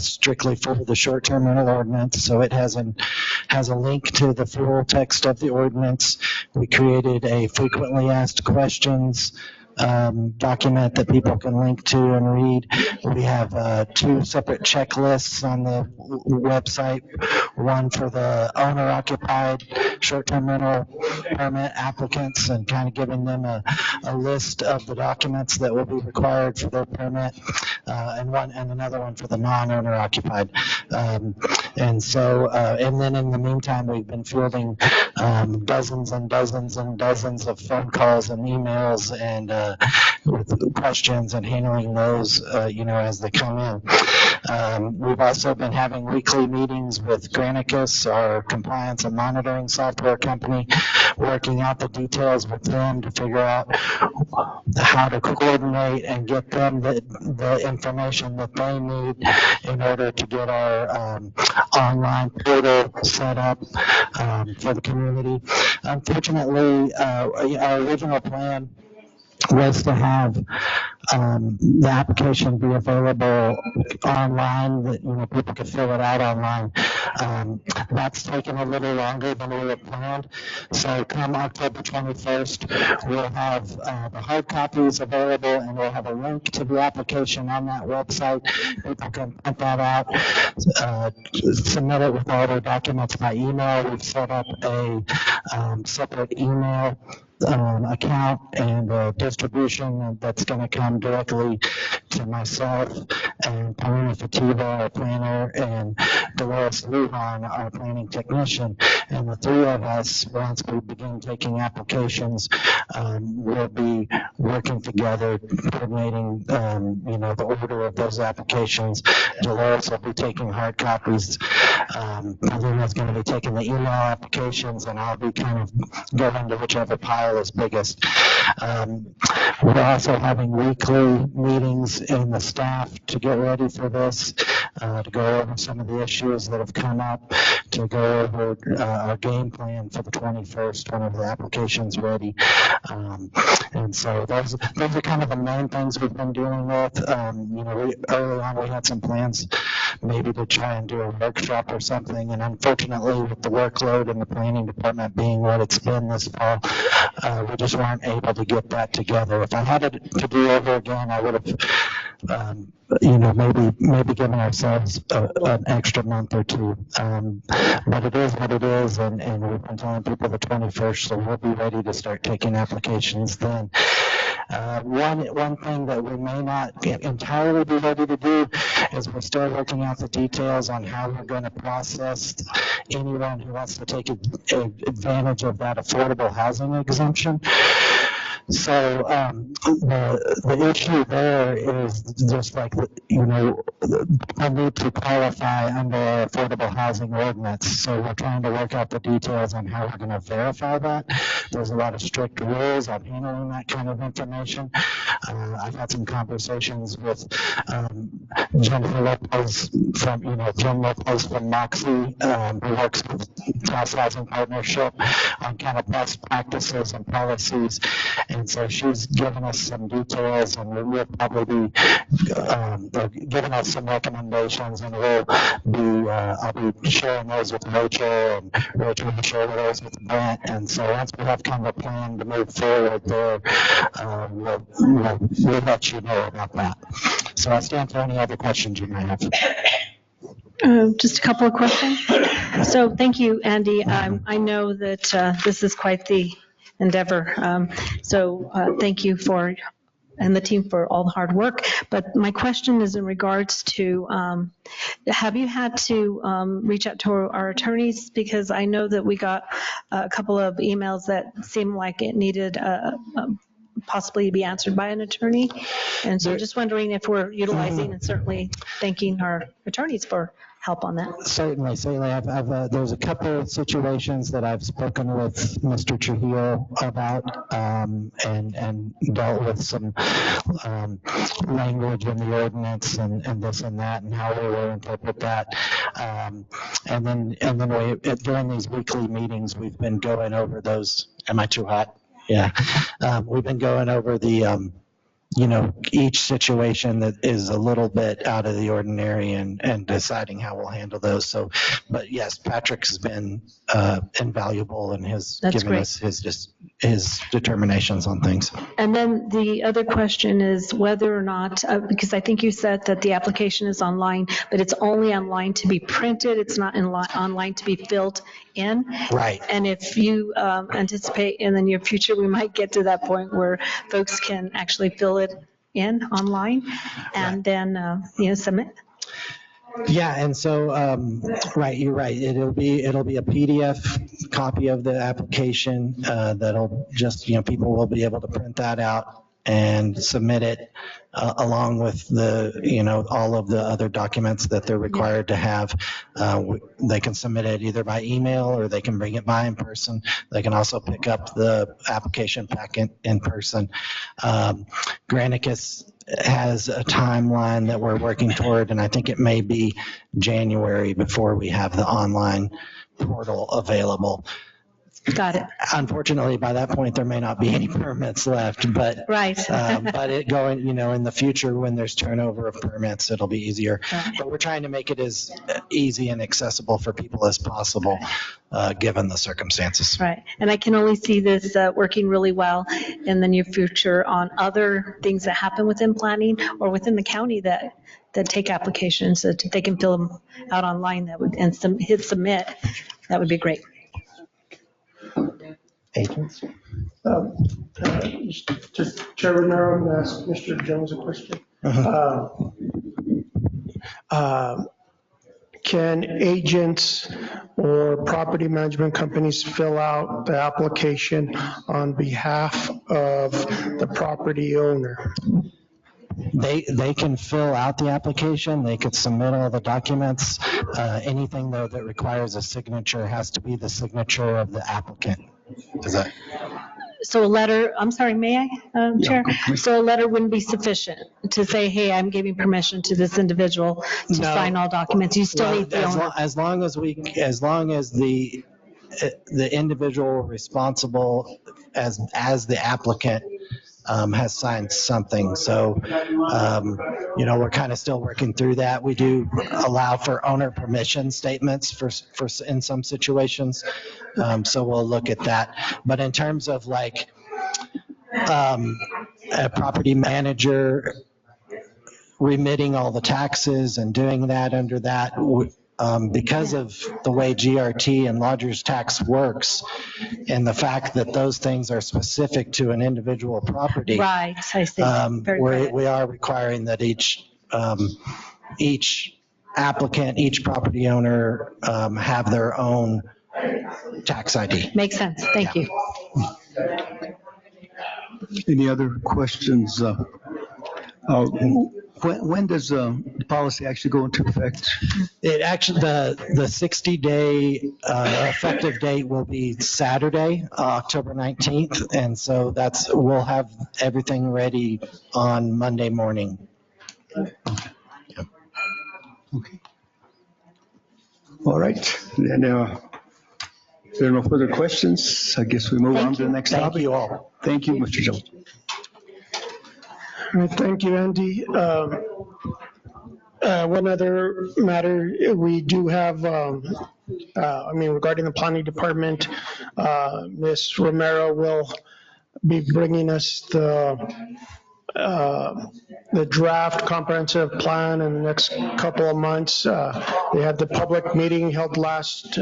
strictly for the short-term rental ordinance. So it has a link to the full text of the ordinance. We created a frequently asked questions document that people can link to and read. We have 2 separate checklists on the website, one for the owner-occupied short-term rental permit applicants and kind of giving them a list of the documents that will be required for their permit, and another one for the non-owner occupied. And then in the meantime, we've been fielding dozens and dozens and dozens of phone calls and emails and with questions and handling those, as they come in. We've also been having weekly meetings with Granicus, our compliance and monitoring software company, working out the details with them to figure out how to coordinate and get them the information that they need in order to get our online portal set up for the community. Unfortunately, our original plan was to have the application be available online, that people could fill it out online. That's taken a little longer than we had planned. So come October 21st, we'll have the hard copies available, and we'll have a link to the application on that website. People can print that out, submit it with all their documents by email. We've set up a separate email account and distribution that's going to come directly to myself and Paulina Fativa, our planner, and Dolores Lujan, our planning technician. And the 3 of us, once we begin taking applications, we'll be working together, coordinating, the order of those applications. Dolores will be taking hard copies. Paulina's going to be taking the email applications, and I'll be kind of going to whichever pile is biggest. We're also having weekly meetings in the staff to get ready for this, to go over some of the issues that have come up, to go over our game plan for the 21st whenever the application's ready. And so those are kind of the main things we've been dealing with. Early on we had some plans maybe to try and do a workshop or something, and unfortunately with the workload in the planning department being what it's been this fall, we just weren't able to get that together. If I had it to do over again, I would have, maybe given ourselves an extra month or 2. But it is what it is, and we've been telling people the 21st, so we'll be ready to start taking applications then. One thing that we may not entirely be ready to do is we're still working out the details on how we're going to process anyone who wants to take advantage of that affordable housing exemption. So the issue there is just like, I need to qualify under our affordable housing ordinance. So we're trying to work out the details on how we're going to verify that. There's a lot of strict rules on handling that kind of information. I've had some conversations with Jennifer Lopez Jen Lopez from Moxie, who works with Taos Housing Partnership on kind of best practices and policies. And so she's given us some details, and we'll probably be giving us some recommendations, and I'll be sharing those with Rachel, and Rachel will share those with Brent. And so once we have kind of a plan to move forward there, we'll let you know about that. So I stand for any other questions you might have. Just a couple of questions. So thank you, Andy. I know that this is quite the endeavor. So thank you and the team for all the hard work. But my question is in regards to, have you had to reach out to our attorneys? Because I know that we got a couple of emails that seemed like it needed possibly to be answered by an attorney. And so just wondering if we're utilizing, and certainly thanking our attorneys for help on that. Certainly. There's a couple of situations that I've spoken with Mr. Trujillo about, and dealt with some language in the ordinance and this and that, and how we will interpret that. And then during these weekly meetings, we've been going over those. Am I too hot? Yeah. We've been going over the, each situation that is a little bit out of the ordinary and deciding how we'll handle those. So, but yes, Patrick has been invaluable and has given us his determinations on things. And then the other question is whether or not, because I think you said that the application is online, but it's only online to be printed. It's not online to be filled in. Right. And if you anticipate in the near future, we might get to that point where folks can actually fill it in online and then, submit. Yeah, and so, right, you're right. It'll be a PDF copy of the application that'll just, people will be able to print that out and submit it along with the, all of the other documents that they're required to have. They can submit it either by email or they can bring it by in person. They can also pick up the application packet in person. Granicus has a timeline that we're working toward, and I think it may be January before we have the online portal available. Got it. Unfortunately, by that point, there may not be any permits left, but right. But it going, in the future when there's turnover of permits, it'll be easier. Right. But we're trying to make it as easy and accessible for people as possible, given the circumstances. Right. And I can only see this working really well in the near future on other things that happen within planning or within the county that take applications that they can fill them out online and hit submit. That would be great. Agents? Chair Romero, I'm going to ask Mr. Jones a question. Can agents or property management companies fill out the application on behalf of the property owner? They can fill out the application. They could submit all the documents. Anything though that requires a signature has to be the signature of the applicant. Is that? So a letter, I'm sorry, may I, Chair? So a letter wouldn't be sufficient to say, hey, I'm giving permission to this individual to sign all documents. You still need the owner. As long as the individual responsible as the applicant has signed something. So, we're kind of still working through that. We do allow for owner permission statements for in some situations. So we'll look at that. But in terms of like a property manager remitting all the taxes and doing that under that, because of the way GRT and lodger's tax works and the fact that those things are specific to an individual property. Right, I see. We are requiring that each applicant, each property owner have their own tax ID. Makes sense. Thank you. Any other questions? When does the policy actually go into effect? It actually, the 60-day effective date will be Saturday, October 19th. And so we'll have everything ready on Monday morning. Okay. All right. And if there are no further questions, I guess we move on to the next topic. Thank you all. Thank you, Mr. Jones. All right, thank you, Andy. One other matter, we do have, regarding the planning department, Ms. Romero will be bringing us the draft comprehensive plan in the next couple of months. They had the public meeting held last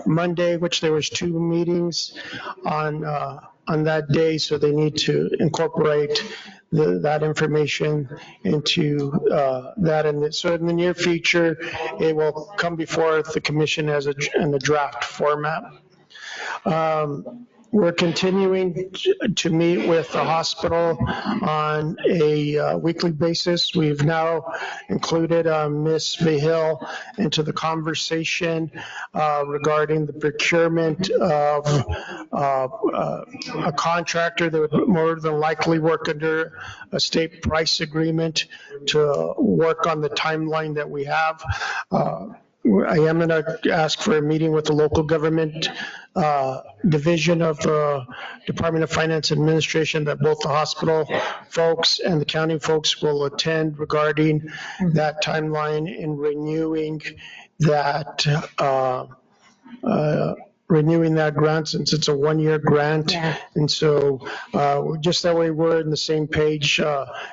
Monday, which there was 2 meetings on that day, so they need to incorporate that information into that. And so in the near future, it will come before the commission in the draft format. We're continuing to meet with the hospital on a weekly basis. We've now included Ms. Vihil into the conversation regarding the procurement of a contractor that would more than likely work under a state price agreement to work on the timeline that we have. I am going to ask for a meeting with the local government division of the Department of Finance Administration that both the hospital folks and the county folks will attend regarding that timeline and renewing that grant since it's a one-year grant. Yeah. And so just that way we're on the same page,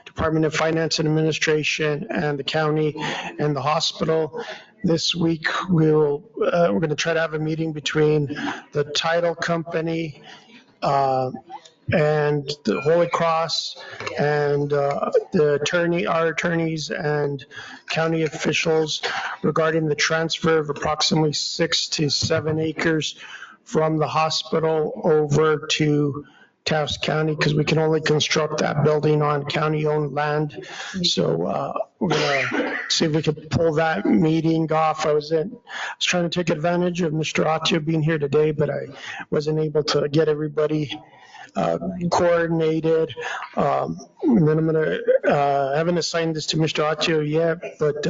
Department of Finance and Administration and the county and the hospital. This week we're going to try to have a meeting between the title company and the Holy Cross and our attorneys and county officials regarding the transfer of approximately 6 to 7 acres from the hospital over to Taos County, because we can only construct that building on county-owned land. So we're going to see if we could pull that meeting off. I was trying to take advantage of Mr. Atio being here today, but I wasn't able to get everybody coordinated. And then I'm going to, I haven't assigned this to Mr. Atio yet, but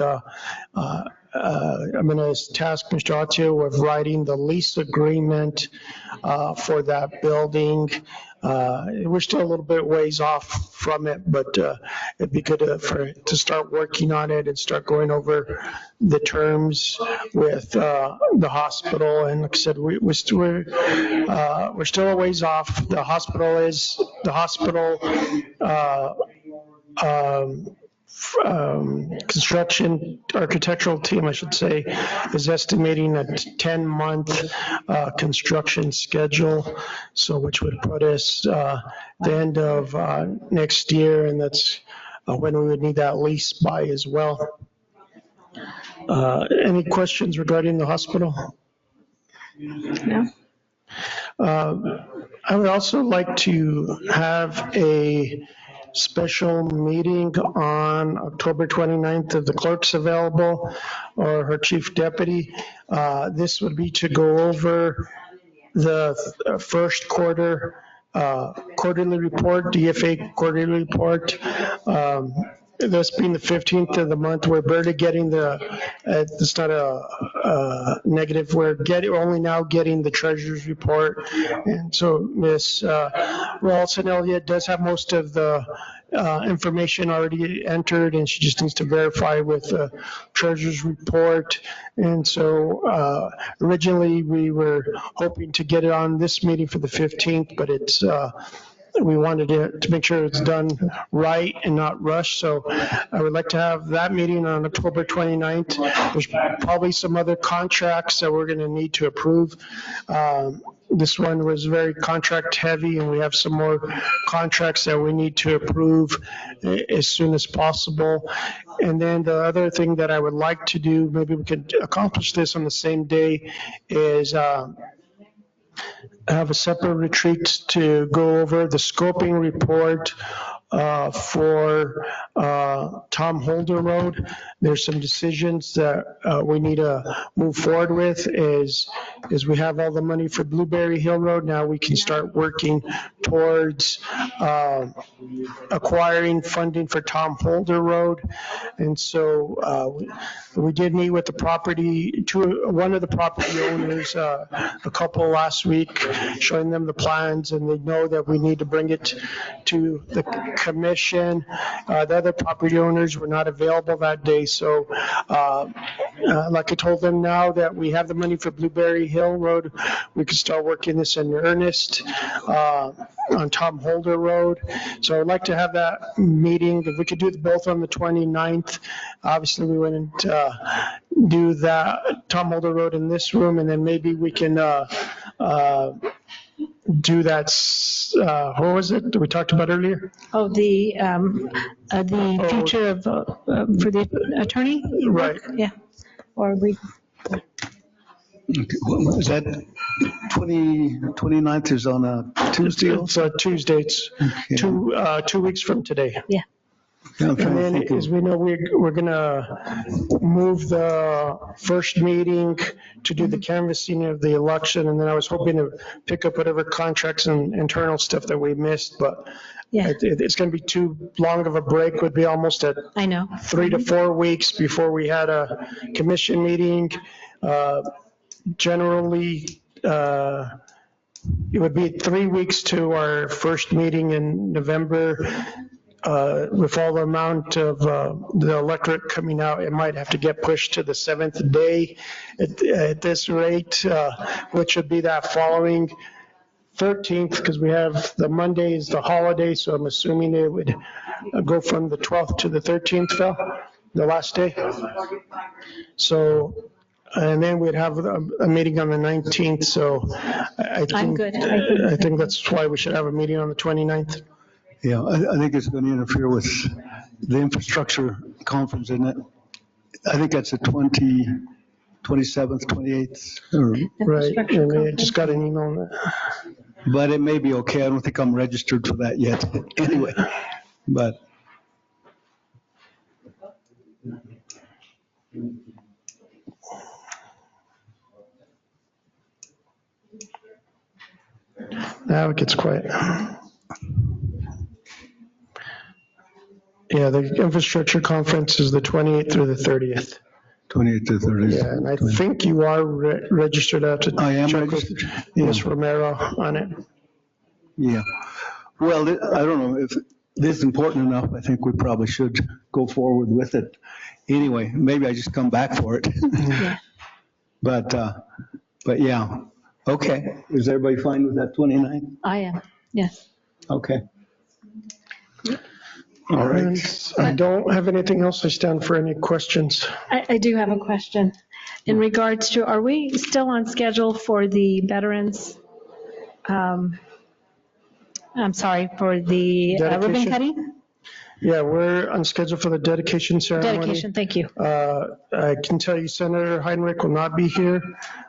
I'm going to task Mr. Atio with writing the lease agreement for that building. We're still a little bit ways off from it, but it'd be good to start working on it and start going over the terms with the hospital. And like I said, we're still a ways off. The hospital construction architectural team, I should say, is estimating a 10-month construction schedule, so which would put us the end of next year, and that's when we would need that lease by as well. Any questions regarding the hospital? No. I would also like to have a special meeting on October 29th if the clerk's available or her chief deputy. This would be to go over the first quarter quarterly report, DFA quarterly report. This being the 15th of the month, we're barely getting it's not a negative, we're only now getting the treasurer's report. And so Ms. Ralston Elliott does have most of the information already entered, and she just needs to verify with the treasurer's report. And so originally we were hoping to get it on this meeting for the 15th, but we wanted to make sure it's done right and not rushed. So I would like to have that meeting on October 29th. There's probably some other contracts that we're going to need to approve. This one was very contract heavy, and we have some more contracts that we need to approve as soon as possible. And then the other thing that I would like to do, maybe we could accomplish this on the same day, is have a separate retreat to go over the scoping report for Tom Holder Road. There's some decisions that we need to move forward with as we have all the money for Blueberry Hill Road. Now we can start working towards acquiring funding for Tom Holder Road. And so we did meet with one of the property owners a couple last week, showing them the plans, and they know that we need to bring it to the commission. The other property owners were not available that day, so like I told them, now that we have the money for Blueberry Hill Road, we can start working this in earnest on Tom Holder Road. So I'd like to have that meeting. If we could do both on the 29th, obviously we wouldn't do that Tom Holder Road in this room, and then maybe we can do that, what was it that we talked about earlier? Oh, the future of, for the attorney? Right. Yeah. Or we, Okay, what was that? 29th is on a Tuesday. It's Tuesday. It's Okay. 2 weeks from today. Yeah. I'm And trying to then, think as of, we know, we're going to move the first meeting to do the canvassing of the election, and then I was hoping to pick up whatever contracts and internal stuff that we missed, but Yeah. it's going to be too long of a break, would be almost at I know. 3 to 4 weeks before we had a commission meeting. Generally, it would be 3 weeks to our first meeting in November. With all the amount of the electorate coming out, it might have to get pushed to the 7th day at this rate, which would be that following 13th, because we have the Monday is the holiday, so I'm assuming it would go from the 12th to the 13th, Phil, the last day. So, and then we'd have a meeting on the 19th, so I think. I'm good. I think that's why we should have a meeting on the 29th. yeah, I think it's going to interfere with the infrastructure conference, isn't it? I think that's the 27th, 28th, Right, and I just got an email on that. but it may be okay. I don't think I'm registered for that yet. Anyway, but Now it gets quiet. Yeah, the infrastructure conference is the 28th through the 30th. 28th to 30th. Yeah, and I think you are registered. I have to I am check with registered. Ms. Romero on it. Yeah. Well, I don't know if this is important enough. I think we probably should go forward with it. Anyway, maybe I just come back for it. Yeah. But yeah. Okay. Is everybody fine with that 29th? I am, yes. Okay. All right. And I don't have anything else. I stand for any questions. I do have a question in regards to, are we still on schedule for the veterans? I'm sorry, for the ribbon Dedication? cutting? Yeah, we're on schedule for the dedication ceremony. Dedication, thank you. I can tell you Senator Heinrich will not be here.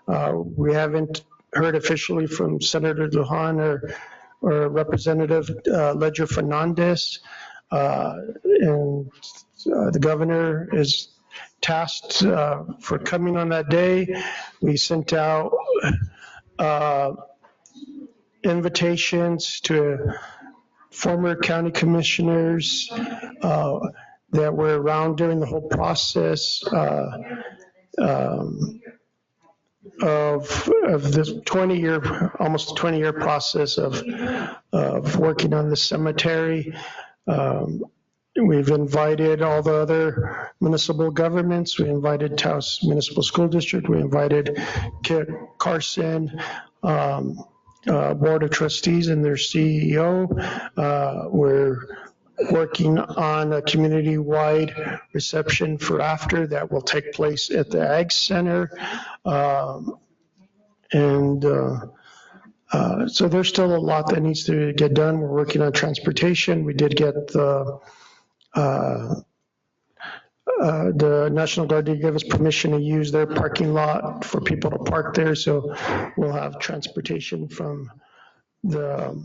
We haven't heard officially from Senator Lujan or Representative Ledger Fernandez. And the governor is tasked for coming on that day. We sent out invitations to former county commissioners that were around during the whole process of this 20-year, almost 20-year process of working on the cemetery. We've invited all the other municipal governments. We invited Taos Municipal School District. We invited Kit Carson, Board of Trustees and their CEO. We're working on a community-wide reception for after that will take place at the Ag Center. So there's still a lot that needs to get done. We're working on transportation. We did get the National Guard to give us permission to use their parking lot for people to park there. So we'll have transportation from the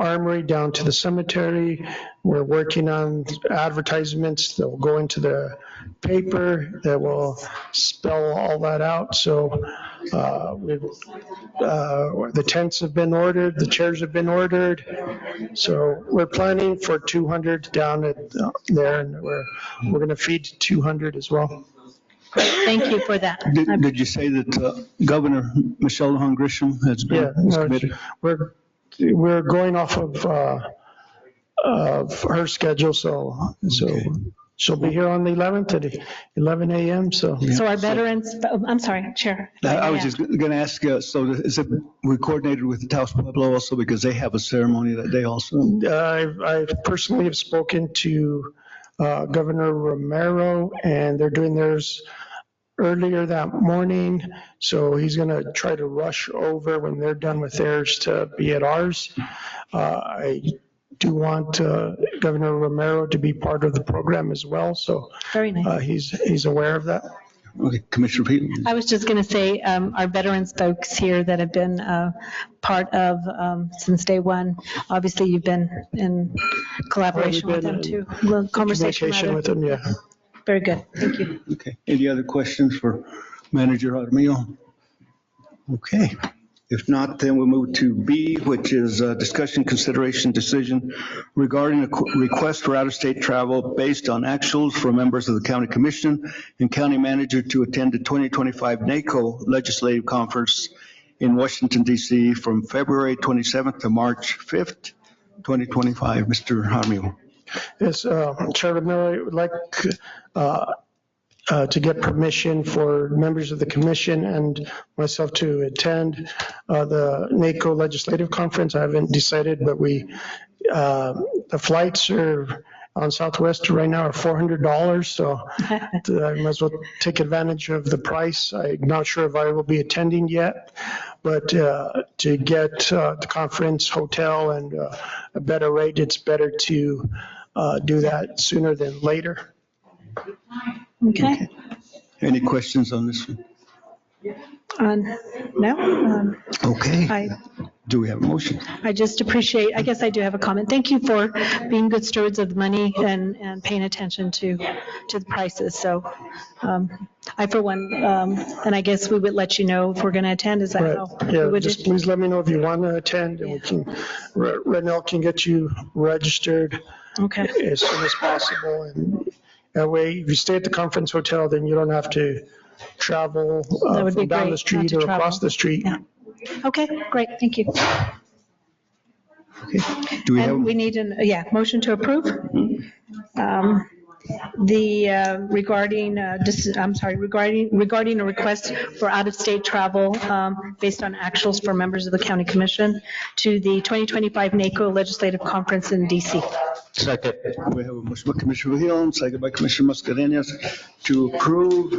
armory down to the cemetery. We're working on advertisements that will go into the paper that will spell all that out. So the tents have been ordered, the chairs have been ordered. So we're planning for 200 down at there, and we're going to feed 200 as well. Great, thank you for that. Did you say that Governor Michelle Lujan Grisham has been committed? We're going off of her schedule, so she'll be here on the 11th at 11 a.m. So our veterans, I'm sorry, Chair. I was just going to ask, so is it we coordinated with the Taos Pueblo also because they have a ceremony that day also? I personally have spoken to Governor Romero, and they're doing theirs earlier that morning, so he's going to try to rush over when they're done with theirs to be at ours. I do want Governor Romero to be part of the program as well, so very nice. He's aware of that. Okay, Commissioner Pete? I was just going to say, our veterans folks here that have been part of since day one, obviously you've been in collaboration with them too. Well, conversation Communication rather. with them, yeah. Very good, thank you. Okay, any other questions for Manager Jaramillo? Okay, if not, then we'll move to B, which is discussion, consideration, decision regarding a request for out-of-state travel based on actuals for members of the county commission and county manager to attend the 2025 NACO Legislative Conference in Washington, D.C. from February 27th to March 5th, 2025. Mr. Jaramillo. Yes, Chairman Miller, I would like to get permission for members of the commission and myself to attend the NACO Legislative Conference. I haven't decided, but the flights are on Southwest right now are $400, so I might as well take advantage of the price. I'm not sure if I will be attending yet, but to get the conference hotel and a better rate, it's better to do that sooner than later. Okay. Any questions on this one? No? Okay. Do we have a motion? I just appreciate, I guess I do have a comment. Thank you for being good stewards of the money and paying attention to the prices. So I, for one, and I guess we would let you know if we're going to attend. Is that Right. how? Yeah, we just do? please let me know if you want to attend, and we can, Renell can get you registered Okay. as soon as possible. And that way, if you stay at the conference hotel, then you don't have to travel That would be from down great, the not street to or travel. across the street. Yeah. Okay, great, thank you. Okay. Do we have? And we need motion to approve. Regarding a request for out-of-state travel based on actuals for members of the county commission to the 2025 NACO Legislative Conference in DC. Second. We have a motion by Commissioner Vehil, second by Commissioner Mascareñas to approve.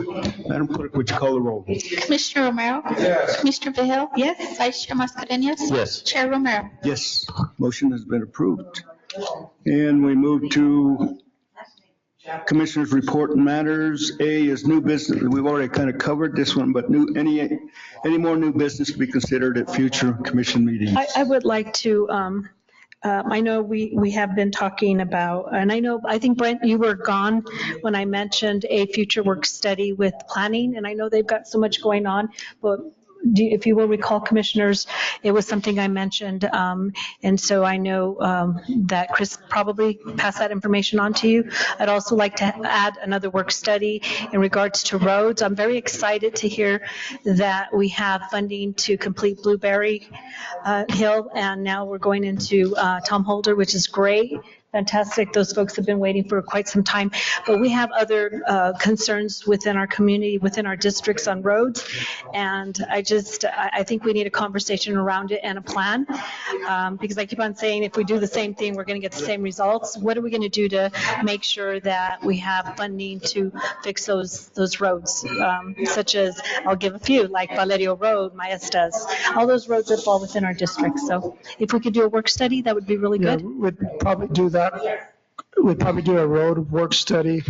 Madam Clerk, would you call the roll? Commissioner Romero? Yes. Commissioner Vehil? Yes. Vice Chair Mascareñas? Yes. Chair Romero? Yes, motion has been approved. And we move to Commissioners' report and matters. A is new business. We've already kind of covered this one, but any more new business to be considered at future commission meetings? I would like to, I know we have been talking about, and I think Brent, you were gone when I mentioned a future work study with planning, and I know they've got so much going on, but if you will recall, commissioners, it was something I mentioned, and so I know that Chris probably passed that information on to you. I'd also like to add another work study in regards to roads. I'm very excited to hear that we have funding to complete Blueberry Hill, and now we're going into Tom Holder, which is great. Fantastic. Those folks have been waiting for quite some time. But we have other concerns within our community, within our districts on roads. And I think we need a conversation around it and a plan. Because I keep on saying if we do the same thing, we're going to get the same results. What are we going to do to make sure that we have funding to fix those roads? Such as, I'll give a few, like Valerio Road, Maestas, all those roads that fall within our district. So if we could do a work study, that would be really good. Yeah, we'd probably do that. We'd probably do a road work study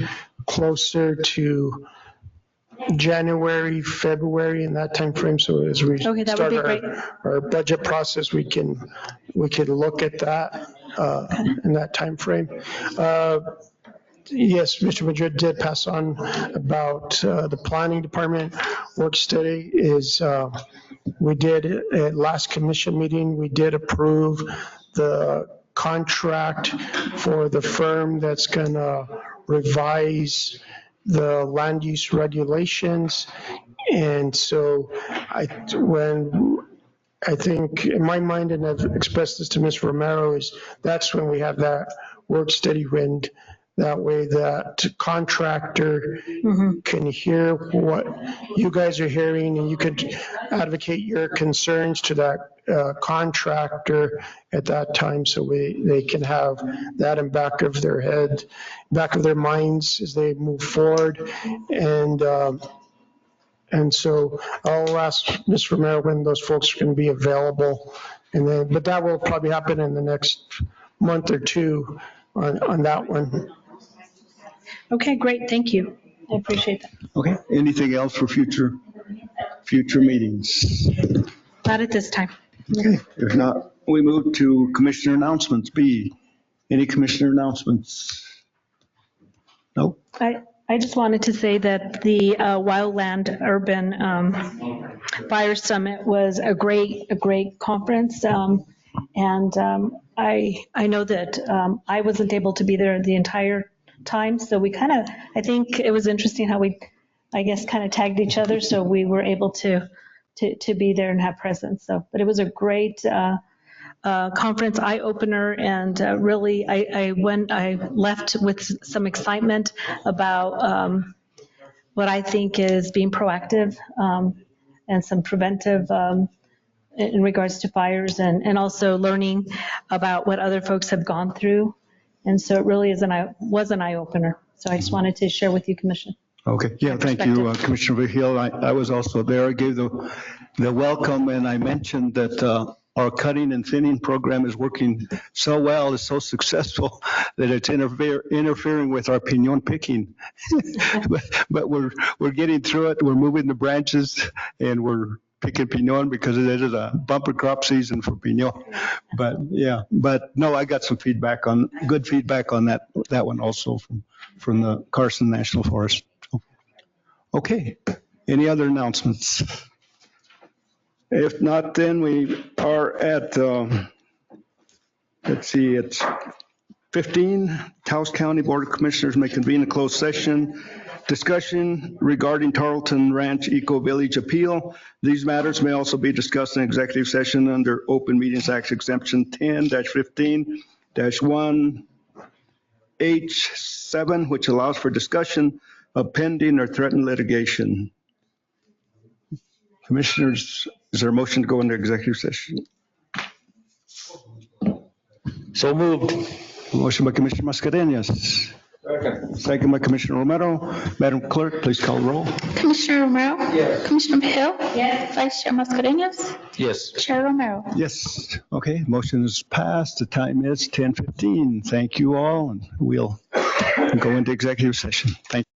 closer to January, February, in that time frame. So as we Okay, that would start be great. our budget process, we can look at that in that time frame. Yes, Mr. Madrid did pass on about the planning department work study is, we did at last commission meeting, we did approve the contract for the firm that's going to revise the land use regulations. And so I think in my mind, and I've expressed this to Ms. Romero, is that's when we have that work study wind. That way that contractor can hear what you guys are hearing, and you could advocate your concerns to that contractor at that time, so they can have that in back of their head, back of their minds as they move forward. And so I'll ask Ms. Romero when those folks are going to be available, but that will probably happen in the next month or two on that one. Okay, great, thank you. I appreciate that. Okay, anything else for future meetings? Not at this time. Okay, if not, we move to commissioner announcements. B, any commissioner announcements? Nope. I just wanted to say that the Wildland Urban Fire Summit was a great conference. I know that I wasn't able to be there the entire time, so we I think it was interesting how we, I guess, kind of tagged each other, so we were able to be there and have presence. So, but it was a great conference, eye opener, and really, I left with some excitement about what I think is being proactive and some preventive in regards to fires, and also learning about what other folks have gone through. And so it really was an eye opener. So I just wanted to share with you, Commission. Okay, yeah, thank you, Commissioner Vigil. I was also there. I gave the welcome, and I mentioned that our cutting and thinning program is working so well, it's so successful that it's interfering with our pinon picking. but we're getting through it. We're moving the branches, and we're picking pinon because it is a bumper crop season for pinon. But yeah, but no, I got some good feedback on that one also from the Carson National Forest. Okay, any other announcements? If not, then we are at, let's see, it's 15, Taos County Board of Commissioners may convene a closed session. Discussion regarding Tarleton Ranch Eco Village appeal. These matters may also be discussed in executive session under Open Meetings Act Exemption 10-15-1H7, which allows for discussion of pending or threatened litigation. Commissioners, is there a motion to go into executive session? So moved. Motion by Commissioner Mascareñas. Second by Commissioner Romero. Madam Clerk, please call the roll. Commissioner Romero? Yes. Commissioner Vigil? Yes. Vice Chair Mascareñas? Yes. Chair Romero? Yes. Okay, motion is passed. The time is 10:15. Thank you all, and we'll go into executive session. Thank you.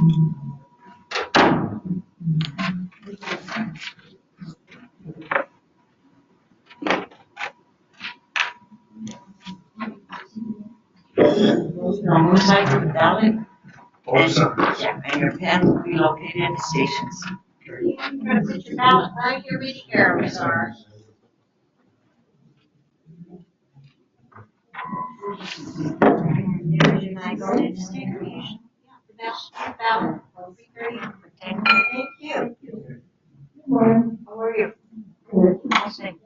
On both sides of the ballot. And your pen will be located at the stations. You're gonna put your ballot right here, right here, Ms. R. There's your nice station. The ballot. Thank you. How are you? Nice thing.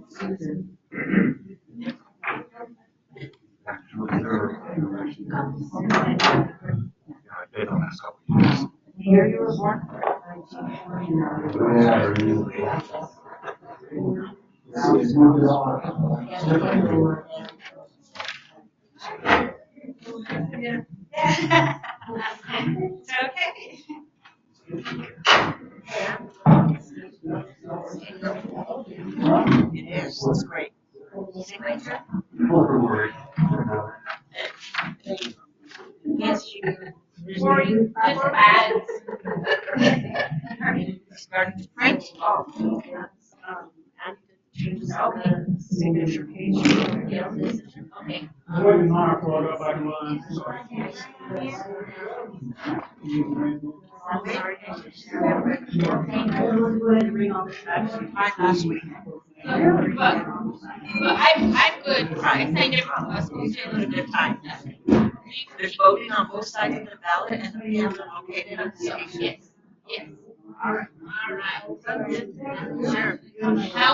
Susan. Here you were born. It's okay. It is. It's great. Signature. Yes, you. Before you put the ads. Starting to print. And choose the signature page. Okay. Last week. I'm good. I think it's a good time. There's voting on both sides of the ballot and the pins are located at the station. Yes. All right. Sure. How?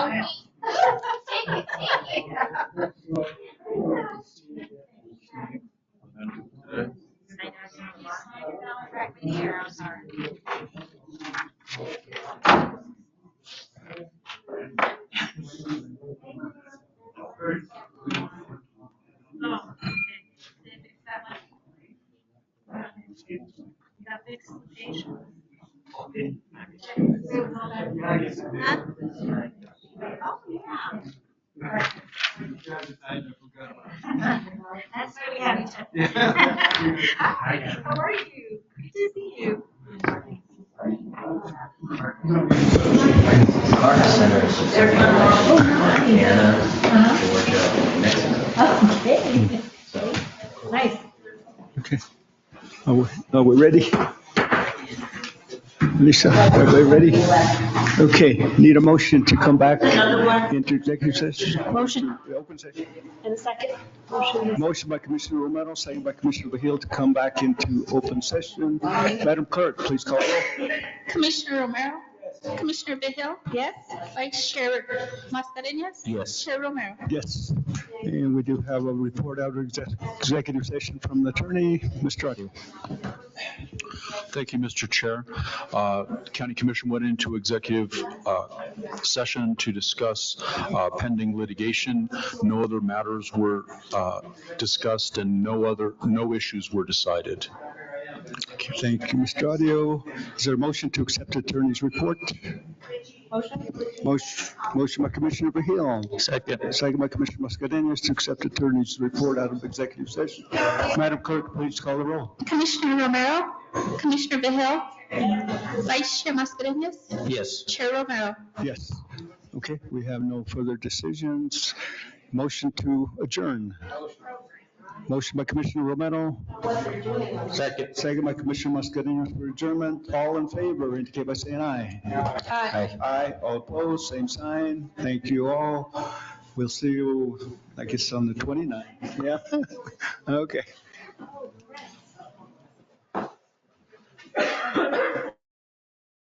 That's why we have each other. Hi, how are you? Good to see you. Our centers, Indiana, Georgia, Mexico. Okay. Nice. Okay. Are we ready? Lisa, everybody ready? Okay, need a motion to come back into executive session? Motion. Open session. And a second. Motion by Commissioner Romero, second by Commissioner Hill to come back into open session. Madam Clerk, please call roll. Commissioner Romero? Commissioner Vehil? Yes. Vice Chair Mascareñas? Yes. Chair Romero? Yes. And we do have a report out of executive session from the attorney, Mr. Audio. Thank you, Mr. Chair. County Commission went into executive session to discuss pending litigation. No other matters were discussed and no issues were decided. Okay, thank you, Mr. Audio. Is there a motion to accept the attorney's report? Motion by Commissioner Vehil. Second. Second by Commissioner Mascareñas to accept the attorney's report out of executive session. Madam Clerk, please call the roll. Commissioner Romero? Commissioner Vehil? Vice Chair Mascareñas? Yes. Chair Romero? Yes. Okay, we have no further decisions. Motion to adjourn. Motion by Commissioner Romero. Second. Second by Commissioner Mascareñas for adjournment. All in favor, indicate by saying aye. Aye. Aye. All opposed, same sign. Thank you all. We'll see you, I guess, on the 29th. Yeah? Okay.